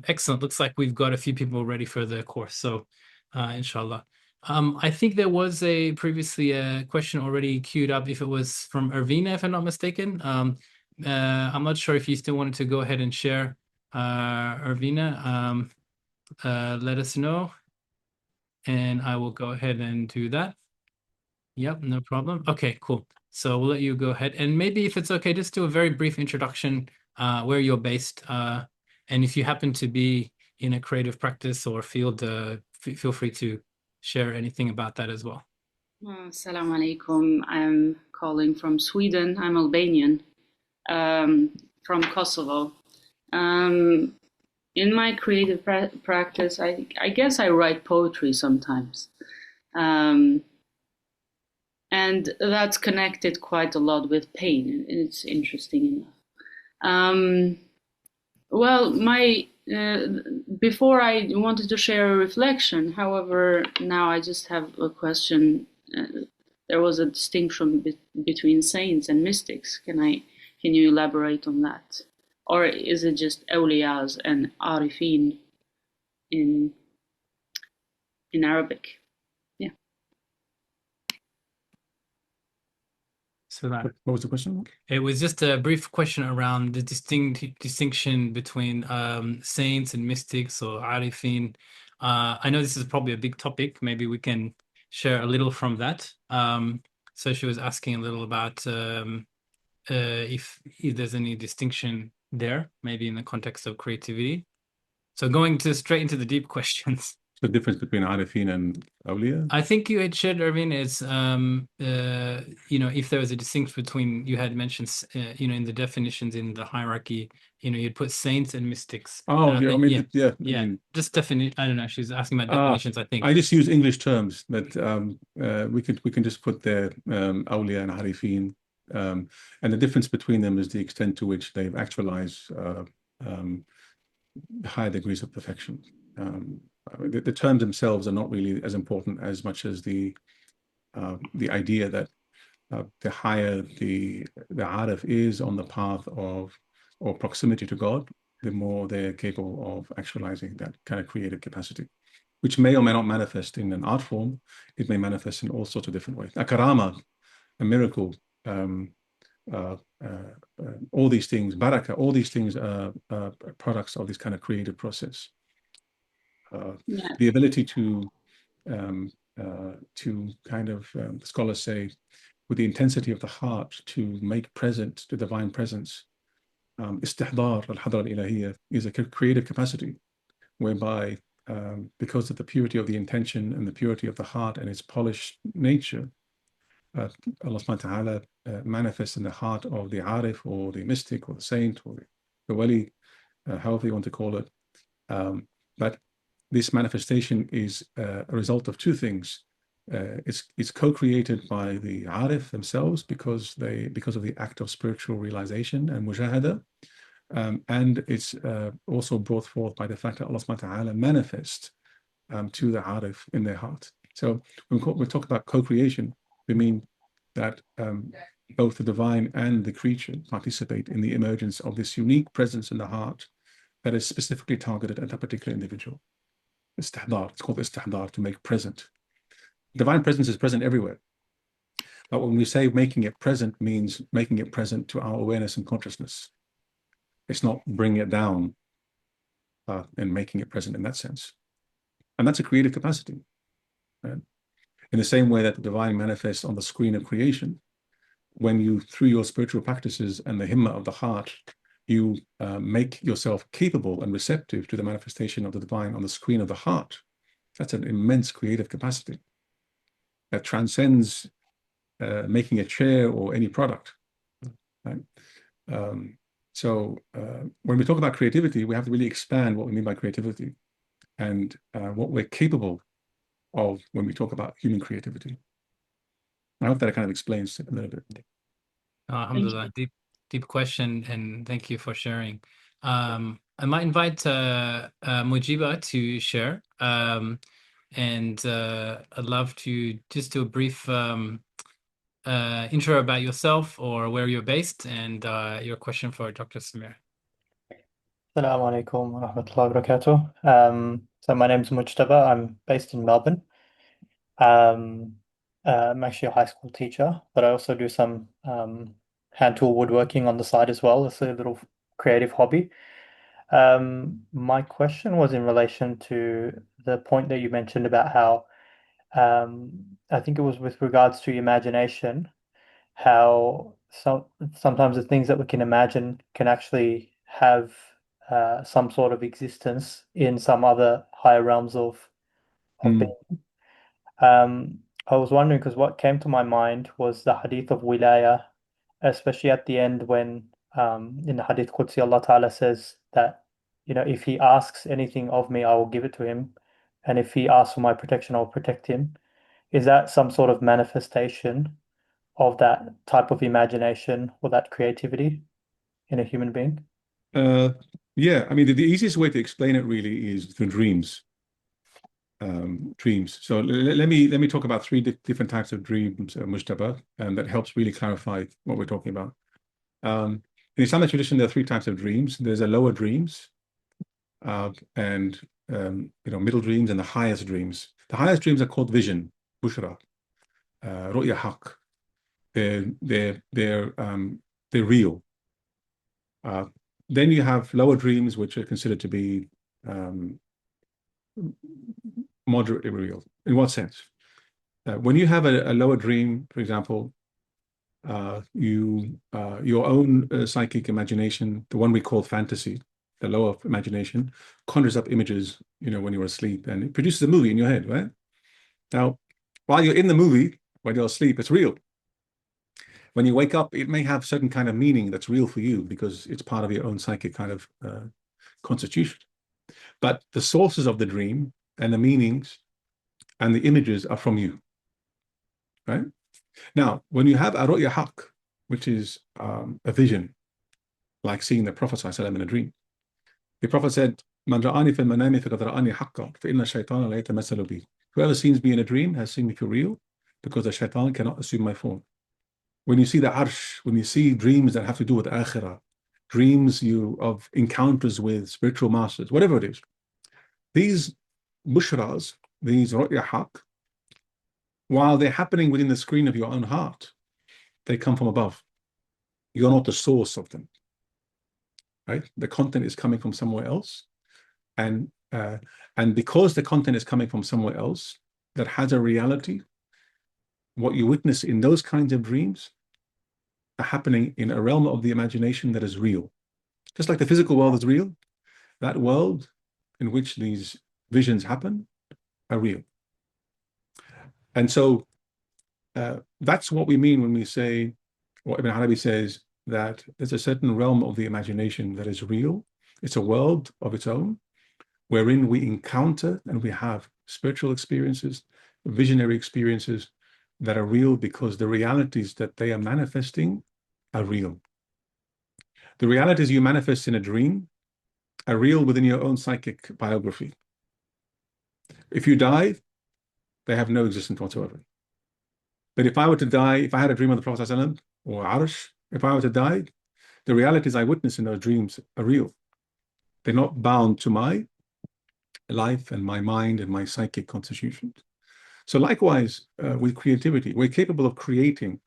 S1: Excellent. Looks like we've got a few people ready for the course. So inshallah. I think there was previously a question already queued up, if it was from Irvina, if I'm not mistaken. I'm not sure if you still wanted to go ahead and share, Irvina. Let us know, and I will go ahead and do that. Yep, no problem. Okay, cool. So we'll let you go ahead, and maybe if it's okay, just do a very brief introduction, where you're based, and if you happen to be in a creative practice or field, feel free to share anything about that as well.
S6: Assalamu alaikum. I'm calling from Sweden. I'm Albanian, from Kosovo. In my creative practice, I guess I write poetry sometimes. And that's connected quite a lot with pain, and it's interesting enough. Well, before I wanted to share a reflection, however, now I just have a question. There was a distinction between saints and mystics. Can you elaborate on that? Or is it just awliyas and arifin in Arabic? Yeah.
S1: So that,
S2: What was the question?
S1: it was just a brief question around the distinction between saints and mystics or arifin. I know this is probably a big topic. Maybe we can share a little from that. So she was asking a little about if there's any distinction there, maybe in the context of creativity. So going straight into the deep questions.
S2: The difference between arifin and awliya?
S1: I think you had shared, Irvin, is if there was a distinction between, you had mentioned in the definitions in the hierarchy, you'd put saints and mystics.
S2: Oh, yeah,
S1: think,
S2: I mean, yeah.
S1: Yeah,
S2: I mean,
S1: just definition. I don't know. She's asking about definitions, I think.
S2: I just use English terms, but we can just put there awliya and arifin, and the difference between them is the extent to which they've actualized higher degrees of perfection. The terms themselves are not really as important as much as the idea that the higher the arif is on the path of or proximity to God, the more they're capable of actualizing that kind of creative capacity, which may or may not manifest in an art form. It may manifest in all sorts of different ways. A karama a miracle, all these things, barakah, all these things are products of this kind of creative process.
S6: Yeah.
S2: The ability to kind of, scholars say, with the intensity of the heart, to make present the divine presence. Istihdar al-hadra al-ilahiyya is a creative capacity whereby, because of the purity of the intention and the purity of the heart and its polished nature, Allah subhanahu wa ta'ala manifests in the heart of the arif or the mystic or the saint or the wali, however you want to call it. But this manifestation is a result of two things. It's co-created by the arif themselves because of the act of spiritual realization and mujahada, and it's also brought forth by the fact that Allah subhanahu wa ta'ala manifests to the arif in their heart. So when we talk about co-creation, we mean that both the divine and the creature participate in the emergence of this unique presence in the heart that is specifically targeted at a particular individual. Istihdar, it's called istihdar, to make present. Divine presence is present everywhere. But when we say making it present, means making it present to our awareness and consciousness. It's not bringing it down and making it present in that sense. And that's a creative capacity. Right? In the same way that the divine manifests on the screen of creation, when you, through your spiritual practices and the himmah of the heart, you make yourself capable and receptive to the manifestation of the divine on the screen of the heart. That's an immense creative capacity that transcends making a chair or any product. Right? So when we talk about creativity, we have to really expand what we mean by creativity and what we're capable of when we talk about human creativity. I hope that kind of explains it a little bit.
S1: Alhamdulillah, deep question, and thank you for sharing. I might invite Mujiba to share, and I'd love to just do a brief intro about yourself or where you're based, and your question for Dr. Samir.
S7: Assalamu alaikum wa rahmatullahi wa barakatuh. So my name's Mujtaba. I'm based in Melbourne. I'm actually a high school teacher, but I also do some hand tool woodworking on the side as well. It's a little creative hobby. My question was in relation to the point that you mentioned about how, I think it was with regards to imagination, how sometimes the things that we can imagine can actually have some sort of existence in some other higher realms of being. I was wondering, because what came to my mind was the hadith of wilaya, especially at the end when in the hadith Qudsi Allah Ta'ala says that, if he asks anything of me, I will give it to him. And if he asks for my protection, I'll protect him. Is that some sort of manifestation of that type of imagination or that creativity in a human being?
S2: Yeah, I mean, the easiest way to explain it really is through dreams. Dreams. So let me talk about three different types of dreams, Mujtaba, and that helps really clarify what we're talking about. In Islamic tradition, there are three types of dreams. There's a lower dreams, and middle dreams, and the highest dreams. The highest dreams are called vision, bushra, ru'ya haq. They're real. Then you have lower dreams, which are considered to be moderately real. In what sense? When you have a lower dream, for example, your own psychic imagination, the one we call fantasy, the lower imagination, conjures up images, when you're asleep, and it produces a movie in your head, right? Now, while you're in the movie, when you're asleep, it's real. When you wake up, it may have certain kind of meaning that's real for you because it's part of your own psychic kind of constitution. But the sources of the dream and the meanings and the images are from you, right? Now, when you have a ru'ya haq, which is a vision, like seeing the Prophet ﷺ in a dream, the Prophet said, "Man ra'ani fil manami faqad ra'ani haqqa, fa inna shaytana la yatamassalu bi." Whoever sees me in a dream has seen me for real, because the shaitan cannot assume my form. When you see the arsh, when you see dreams that have to do with akhirah, dreams of encounters with spiritual masters, whatever it is, these bushras, these ru'ya haq, while they're happening within the screen of your own heart, they come from above. You're not the source of them, right? The content is coming from somewhere else. And because the content is coming from somewhere else that has a reality, what you witness in those kinds of dreams are happening in a realm of the imagination that is real. Just like the physical world is real, that world in which these visions happen are real. And so that's what we mean when we say, what Ibn Arabi says, that there's a certain realm of the imagination that is real. It's a world of its own, wherein we encounter and we have spiritual experiences, visionary experiences that are real because the realities that they are manifesting are real. The realities you manifest in a dream are real within your own psychic biography. If you die, they have no existence whatsoever. But if I were to die, if I had a dream of the Prophet ﷺ or Arsh, if I were to die, the realities I witness in those dreams are real. They're not bound to my life and my mind and my psychic constitution. So likewise, with creativity, we're capable of creating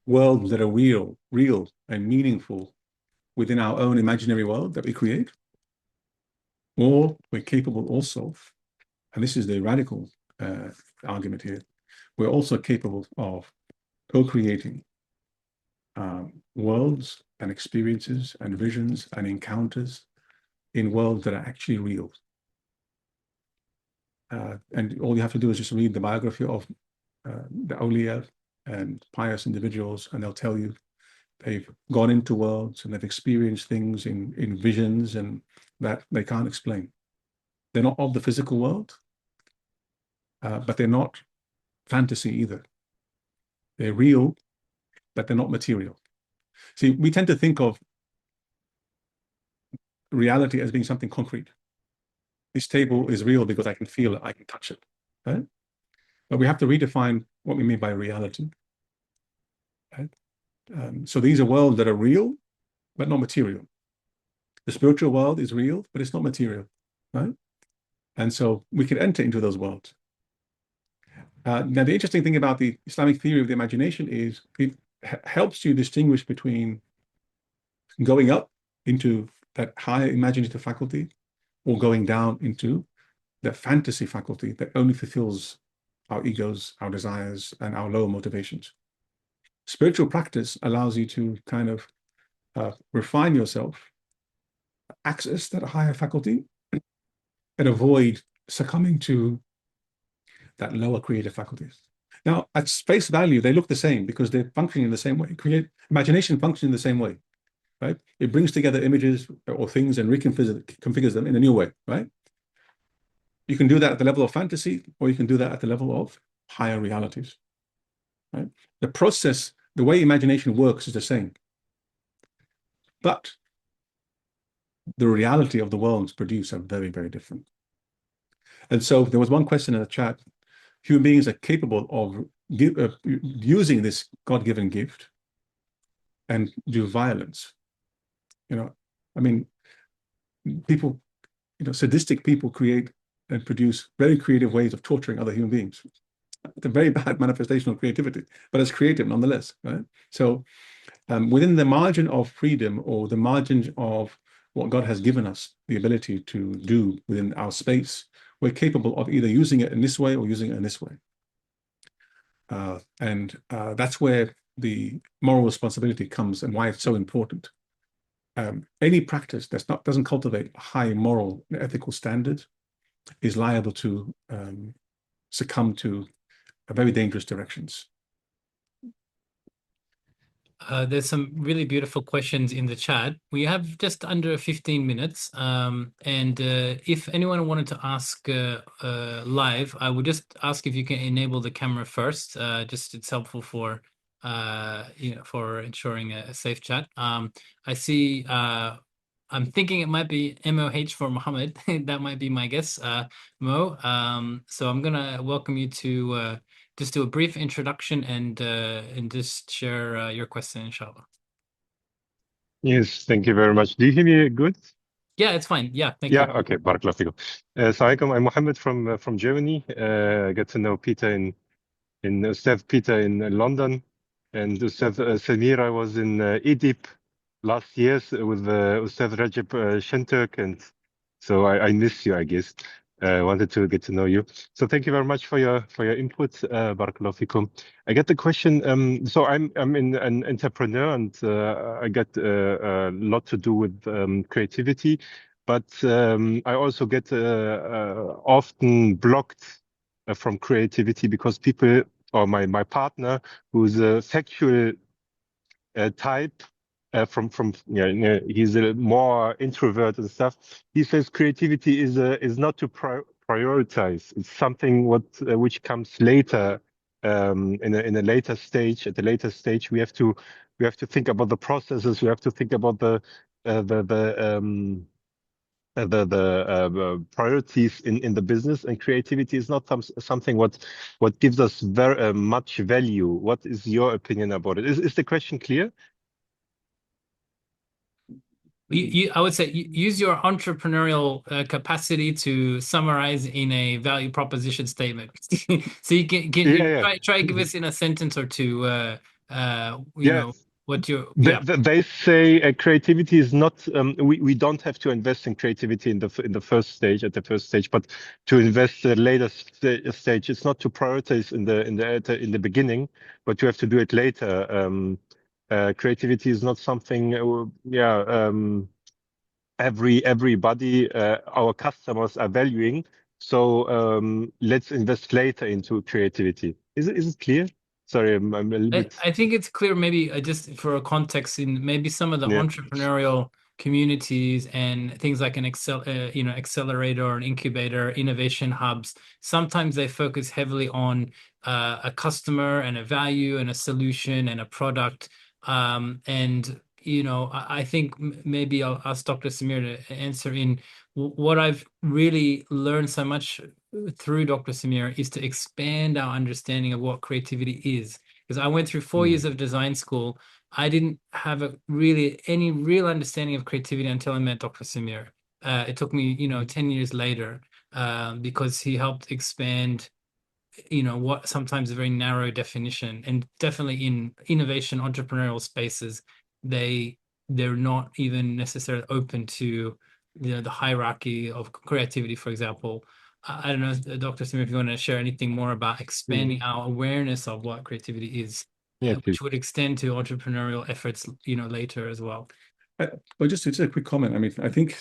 S2: worlds that are real and meaningful within our own imaginary world that we create. Or we're capable also, and this is the radical argument here, we're also capable of co-creating worlds and experiences and visions and encounters in worlds that are actually real. And all you have to do is just read the biography of the awliya and pious individuals, and they'll tell you they've gone into worlds and they've experienced things in visions and that they can't explain. They're not of the physical world, but they're not fantasy either. They're real, but they're not material. See, we tend to think of reality as being something concrete. This table is real because I can feel it, I can touch it, right? But we have to redefine what we mean by reality. Right? So these are worlds that are real, but not material. The spiritual world is real, but it's not material, right? And so we can enter into those worlds. Now, the interesting thing about the Islamic theory of the imagination is it helps you distinguish between going up into that higher imaginative faculty or going down into the fantasy faculty that only fulfills our egos, our desires, and our lower motivations. Spiritual practice allows you to kind of refine yourself, access that higher faculty, and avoid succumbing to that lower creative faculties. Now, at face value, they look the same because they're functioning in the same way. Imagination functions in the same way, right? It brings together images or things and reconfigures them in a new way, right? You can do that at the level of fantasy, or you can do that at the level of higher realities, right? The process, the way imagination works is the same. But the reality of the worlds produced are very, very different. And so there was one question in the chat. Human beings are capable of using this God-given gift and do violence. I mean, people, sadistic people create and produce very creative ways of torturing other human beings. It's a very bad manifestation of creativity, but it's creative nonetheless, right? So within the margin of freedom or the margin of what God has given us the ability to do within our space, we're capable of either using it in this way or using it in this way. And that's where the moral responsibility comes and why it's so important. Any practice that doesn't cultivate high moral and ethical standards is liable to succumb to very dangerous directions.
S1: There's some really beautiful questions in the chat. We have just under 15 minutes. And if anyone wanted to ask live, I would just ask if you can enable the camera first. Just it's helpful for for ensuring a safe chat. I see I'm thinking it might be MOH for Mohammed. That might be my guess, Mo. So I'm gonna welcome you to just do a brief introduction and just share your question, inshallah.
S8: Yes, thank you very much. Do you hear me good?
S1: Yeah, it's fine. Yeah, thank you.
S8: Yeah, okay. Barakallahu fikum. Assalamu alaikum. I'm Mohammed from Germany. I got to know Peter in Ustad Peter in London, and Ustad Samir, I was in Idlib last year with Ustad Rajab Shenturk, and so I miss you, I guess. Wanted to get to know you. So thank you very much for your input. Barakallahu fikum. I get the question. So I'm an entrepreneur, and I got a lot to do with creativity, but I also get often blocked from creativity because people, or my partner, who's a factual type, he's a more introvert and stuff. He says creativity is not to prioritize. It's something which comes later, in a later stage. At a later stage, we have to think about the processes. We have to think about the priorities in the business, and creativity is not something what gives us very much value. What is your opinion about it? Is the question clear?
S1: I would say use your entrepreneurial capacity to summarize in a value proposition statement. So you can try to give us in a sentence or two. What your
S8: They say creativity is not. We don't have to invest in creativity in the first stage, but to invest at later stage. It's not to prioritize in the beginning, but you have to do it later. Creativity is not something. Everybody, our customers are valuing. So let's invest later into creativity. Is it clear? Sorry, I'm a little bit.
S1: I think it's clear, maybe just for a context, in maybe some of the entrepreneurial communities and things like an accelerator or an incubator, innovation hubs. Sometimes they focus heavily on a customer and a value and a solution and a product. And I think maybe I'll ask Dr. Samir to answer. In what I've really learned so much through Dr. Samir is to expand our understanding of what creativity is. Because I went through 4 years of design school. I didn't have any real understanding of creativity until I met Dr. Samir. It took me, 10 years later, because he helped expand, what sometimes a very narrow definition. And definitely in innovation, entrepreneurial spaces, they're not even necessarily open to the hierarchy of creativity, for example. I don't know, Dr. Samir, if you want to share anything more about expanding our awareness of what creativity is, which would extend to entrepreneurial efforts, later as well.
S2: Well, just a quick comment. I mean, I think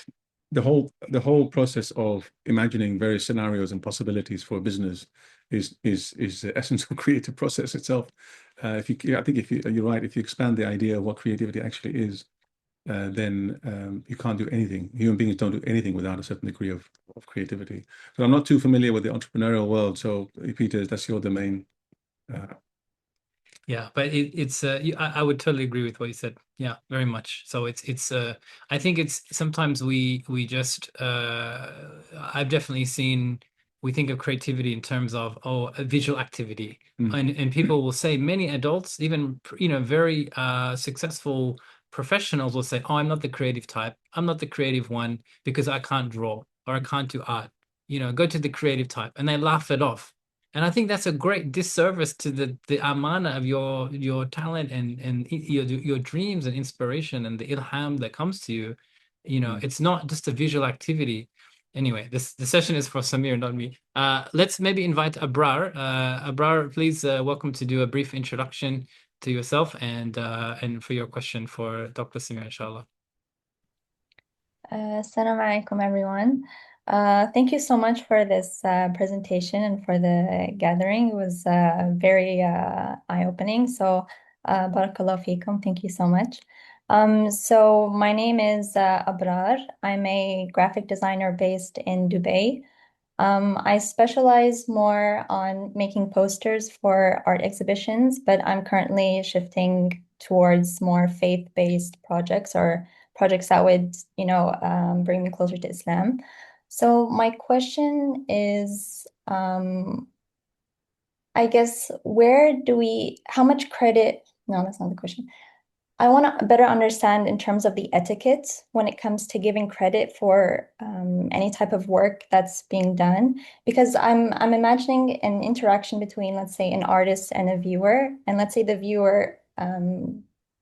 S2: the whole process of imagining various scenarios and possibilities for a business is the essence of creative process itself. I think you're right. If you expand the idea of what creativity actually is, then you can't do anything. Human beings don't do anything without a certain degree of creativity. So I'm not too familiar with the entrepreneurial world. So Peter, that's your domain.
S1: Yeah, but it's I would totally agree with what you said. Yeah, very much. So it's I think it's sometimes we just I've definitely seen, we think of creativity in terms of a visual activity. And people will say, many adults, even very successful professionals will say, oh, I'm not the creative type. I'm not the creative one because I can't draw or I can't do art. Go to the creative type, and they laugh it off. And I think that's a great disservice to the amana of your talent and your dreams and inspiration and the ilham that comes to you. It's not just a visual activity. Anyway, the session is for Samir, not me. Let's maybe invite Abrar. Abrar, please, welcome to do a brief introduction to yourself and for your question for Dr. Samir, inshallah.
S9: Assalamu alaikum, everyone. Thank you so much for this presentation and for the gathering. It was very eye-opening. So, barakallahu feekum. Thank you so much. So my name is Abrar. I'm a graphic designer based in Dubai. I specialize more on making posters for art exhibitions, but I'm currently shifting towards more faith-based projects or projects that would, bring me closer to Islam. So my question is, I guess, how much credit, no, that's not the question. I want to better understand in terms of the etiquette when it comes to giving credit for any type of work that's being done, because I'm imagining an interaction between, let's say, an artist and a viewer, and let's say the viewer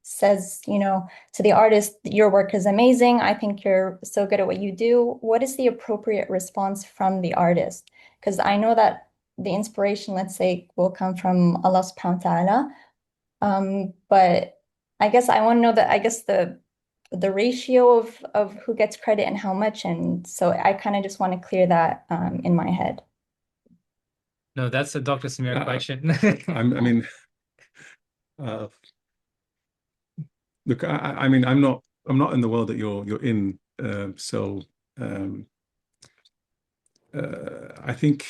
S9: says, you know, to the artist, your work is amazing. I think you're so good at what you do. What is the appropriate response from the artist? Because I know that the inspiration, let's say, will come from Allah subhanahu wa ta'ala. But I guess I want to know that, I guess the ratio of who gets credit and how much. And so I kind of just want to clear that in my head.
S1: No, that's a Dr. Samir question.
S2: I mean, look, I mean, I'm not in the world that you're in, so I think,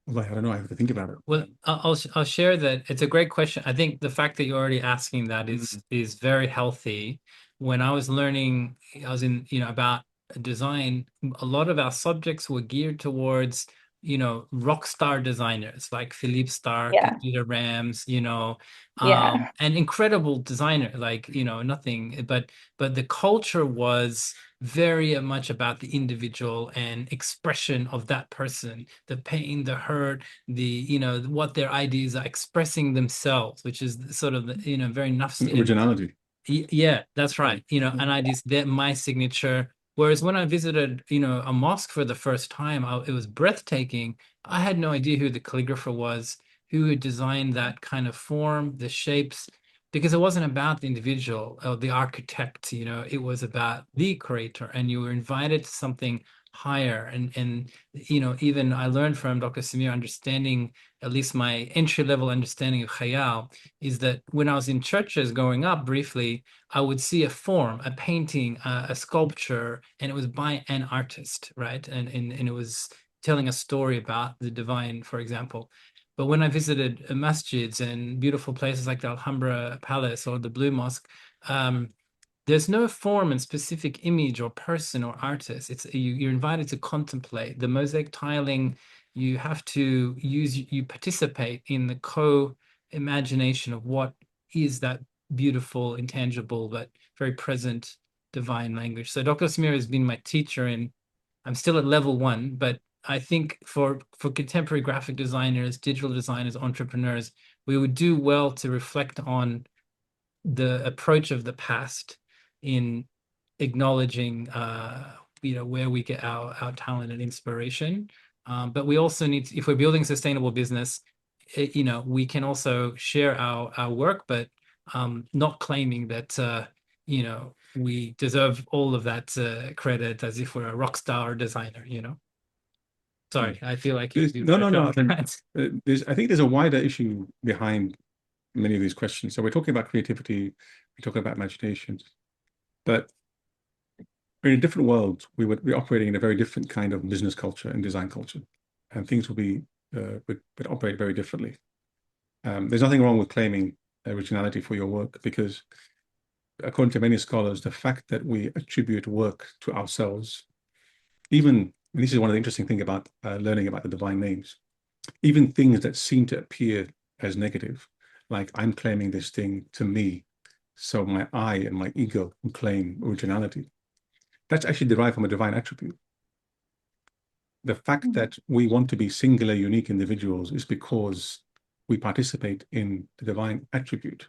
S2: well, I don't know. I have to think about it.
S1: Well, I'll share that it's a great question. I think the fact that you're already asking that is very healthy. When I was learning, I was in, you know, about design, a lot of our subjects were geared towards, you know, rock star designers like Philippe Starck
S9: Yeah.
S1: and Dieter Rams, you know,
S9: Yeah.
S1: and incredible designer, like, you know, nothing, but the culture was very much about the individual and expression of that person, the pain, the hurt, the, you know, what their ideas are, expressing themselves, which is sort of the, you know, very nafsi.
S2: Originality.
S1: Yeah, that's right. You know, and I just, that my signature. Whereas when I visited, you know, a mosque for the first time, it was breathtaking. I had no idea who the calligrapher was, who had designed that kind of form, the shapes, because it wasn't about the individual or the architect, you know, it was about the creator, and you were invited to something higher. And you know, even I learned from Dr. Samir, understanding, at least my entry-level understanding of khayal, is that when I was in churches growing up briefly, I would see a form, a painting, a sculpture, and it was by an artist, right? And it was telling a story about the divine, for example. But when I visited masjids and beautiful places like the Alhambra Palace or the Blue Mosque, there's no form and specific image or person or artist. It's you're invited to contemplate the mosaic tiling. You have to you participate in the co-imagination of what is that beautiful, intangible, but very present divine language. So Dr. Samir has been my teacher, and I'm still at level 1, but I think for contemporary graphic designers, digital designers, entrepreneurs, we would do well to reflect on the approach of the past in acknowledging you know, where we get our talent and inspiration. But we also need to, if we're building a sustainable business, you know, we can also share our work, but not claiming that you know, we deserve all of that credit as if we're a rock star designer, you know. Sorry, I feel like
S2: no. I think there's a wider issue behind many of these questions. So we're talking about creativity, we're talking about imagination, but we're in a different world. We're operating in a very different kind of business culture and design culture, and things will be would operate very differently. There's nothing wrong with claiming originality for your work, because according to many scholars, the fact that we attribute work to ourselves, even, and this is one of the interesting things about learning about the divine names, even things that seem to appear as negative, like I'm claiming this thing to me, so my I and my ego can claim originality. That's actually derived from a divine attribute. The fact that we want to be singular, unique individuals is because we participate in the divine attribute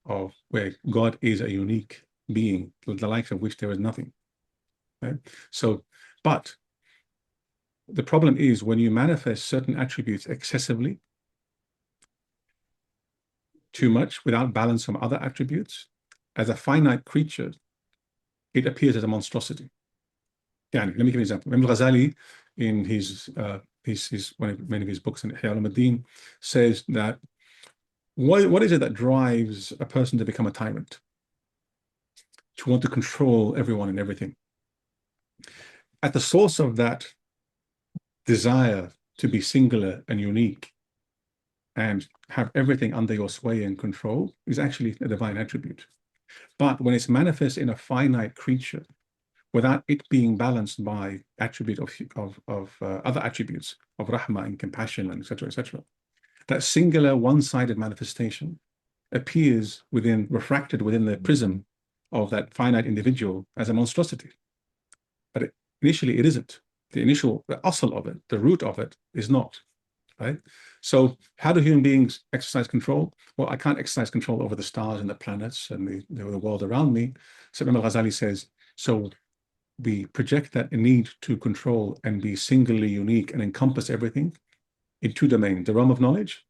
S2: of where God is a unique being, the likes of which there is nothing. Right? So, but the problem is when you manifest certain attributes excessively, too much, without balance from other attributes, as a finite creature, it appears as a monstrosity. Yeah, let me give you an example. Imam Ghazali, in his many of his books in Ihya al-Din, says that what is it that drives a person to become a tyrant? To want to control everyone and everything. At the source of that desire to be singular and unique and have everything under your sway and control is actually a divine attribute. But when it's manifest in a finite creature, without it being balanced by attribute of other attributes of rahmah and compassion and etc., that singular one-sided manifestation appears refracted within the prism of that finite individual as a monstrosity. But initially it isn't. The asl of it, the root of it, is not. Right? So how do human beings exercise control? Well, I can't exercise control over the stars and the planets and the world around me. So Imam al-Ghazali says, so we project that need to control and be singularly unique and encompass everything in two domains, the realm of knowledge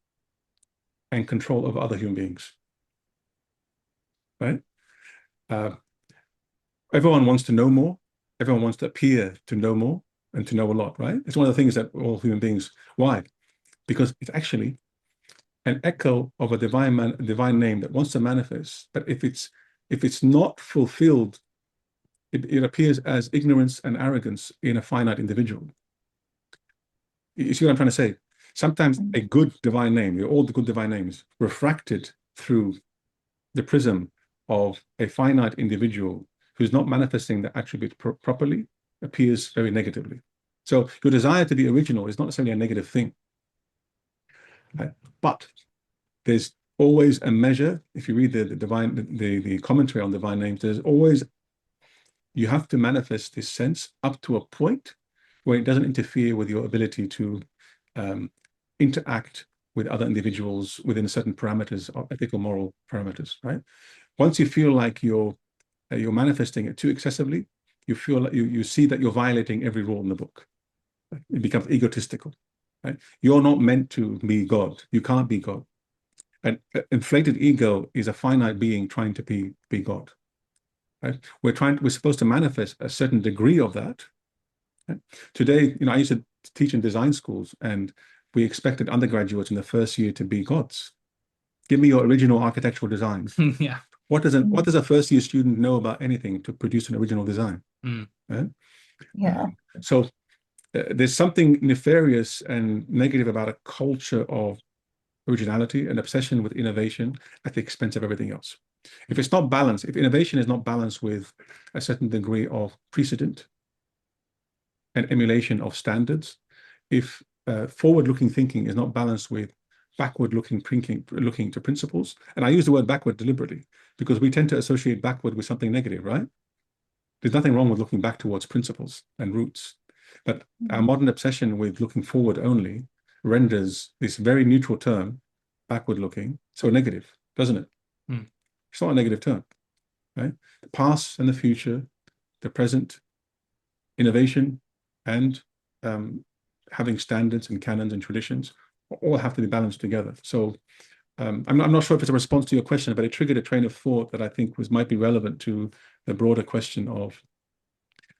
S2: and control over other human beings. Right? Everyone wants to know more. Everyone wants to appear to know more and to know a lot, right? It's one of the things that all human beings, why? Because it's actually an echo of a divine name that wants to manifest, but if it's not fulfilled, it appears as ignorance and arrogance in a finite individual. You see what I'm trying to say? Sometimes a good divine name, all the good divine names, refracted through the prism of a finite individual who's not manifesting the attribute properly, appears very negatively. So your desire to be original is not necessarily a negative thing. Right? But there's always a measure. If you read the commentary on divine names, there's always, you have to manifest this sense up to a point where it doesn't interfere with your ability to interact with other individuals within certain parameters of ethical, moral parameters, right? Once you feel like you're manifesting it too excessively, you feel like you see that you're violating every rule in the book. It becomes egotistical, right? You're not meant to be God. You can't be God. An inflated ego is a finite being trying to be God. Right? We're supposed to manifest a certain degree of that. Right? Today, I used to teach in design schools, and we expected undergraduates in the first year to be gods. Give me your original architectural design.
S1: Yeah.
S2: What does a first year student know about anything to produce an original design? Right?
S9: Yeah.
S2: So there's something nefarious and negative about a culture of originality and obsession with innovation at the expense of everything else. If it's not balanced, if innovation is not balanced with a certain degree of precedent and emulation of standards, if forward-looking thinking is not balanced with backward-looking looking to principles, and I use the word backward deliberately because we tend to associate backward with something negative, right? There's nothing wrong with looking back towards principles and roots, but our modern obsession with looking forward only renders this very neutral term, backward-looking, so negative, doesn't it? It's not a negative term, right? The past and the future, the present, innovation, and having standards and canons and traditions all have to be balanced together. So I'm not sure if it's a response to your question, but it triggered a train of thought that I think might be relevant to the broader question of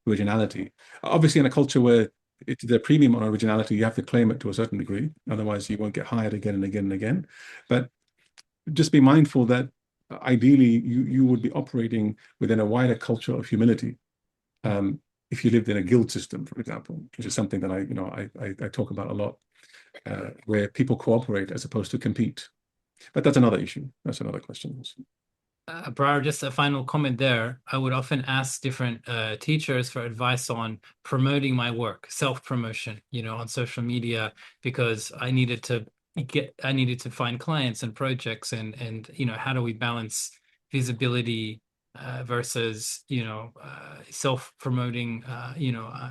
S2: originality. Obviously, in a culture where it's the premium on originality, you have to claim it to a certain degree. Otherwise, you won't get hired again and again and again. But just be mindful that ideally you would be operating within a wider culture of humility. If you lived in a guild system, for example, which is something that I talk about a lot, where people cooperate as opposed to compete. But that's another issue. That's another question.
S1: Brar, just a final comment there. I would often ask different teachers for advice on promoting my work, self-promotion, on social media, because I needed to find clients and projects, and how do we balance visibility versus self-promoting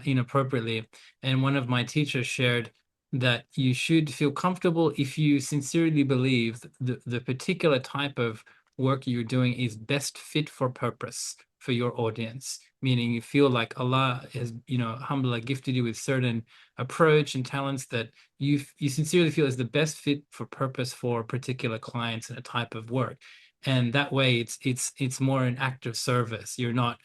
S1: inappropriately. And one of my teachers shared that you should feel comfortable if you sincerely believe the particular type of work you're doing is best fit for purpose for your audience, meaning you feel like Allah has, alhamdulillah, gifted you with certain approach and talents that you sincerely feel is the best fit for purpose for particular clients and a type of work. And that way it's more an act of service. You're not,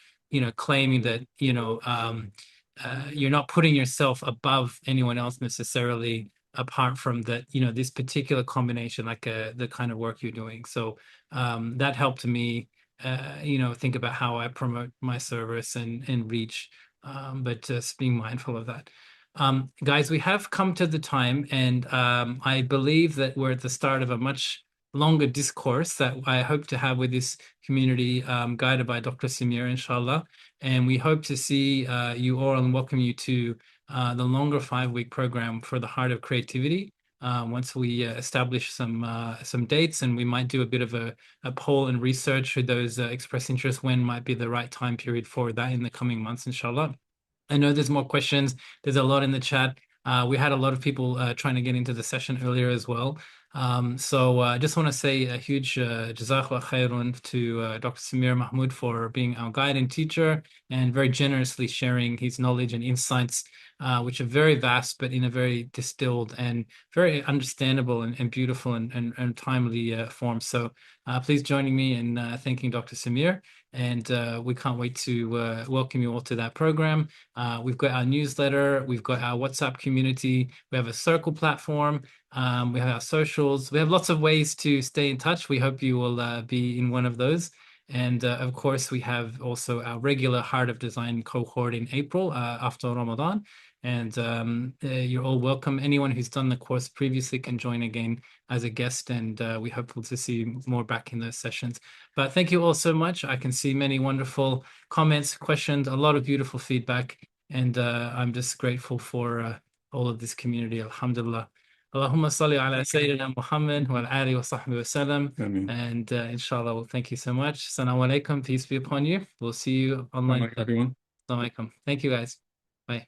S1: claiming that, you're not putting yourself above anyone else necessarily, apart from that, this particular combination, like the kind of work you're doing. So that helped me, think about how I promote my service and reach, but just being mindful of that. Guys, we have come to the time, and I believe that we're at the start of a much longer discourse that I hope to have with this community, guided by Dr. Samir, inshallah. And we hope to see you all and welcome you to the longer 5-week program for the Heart of Creativity, once we establish some dates, and we might do a bit of a poll and research should those express interest when might be the right time period for that in the coming months, inshallah. I know there's more questions. There's a lot in the chat. We had a lot of people trying to get into the session earlier as well. So I just want to say a huge jazakallah khairun to Dr. Samir Mahmoud for being our guide and teacher and very generously sharing his knowledge and insights, which are very vast, but in a very distilled and very understandable and beautiful and timely form. So please join me in thanking Dr. Samir. And we can't wait to welcome you all to that program. We've got our newsletter, we've got our WhatsApp community, we have a circle platform, we have our socials. We have lots of ways to stay in touch. We hope you will be in one of those. And of course, we have also our regular Heart of Design cohort in April after Ramadan. And you're all welcome. Anyone who's done the course previously can join again as a guest, and we hope to see more back in those sessions. But thank you all so much. I can see many wonderful comments, questions, a lot of beautiful feedback, and I'm just grateful for all of this community. Alhamdulillah. Allahumma salli ala Sayyidina Muhammad wa alihi wa sahbihi wa sallam. And inshallah, well, thank you so much. Assalamu alaikum. Peace be upon you. We'll see you online.
S2: Everyone.
S1: Assalamu alaikum. Thank you, guys. Bye.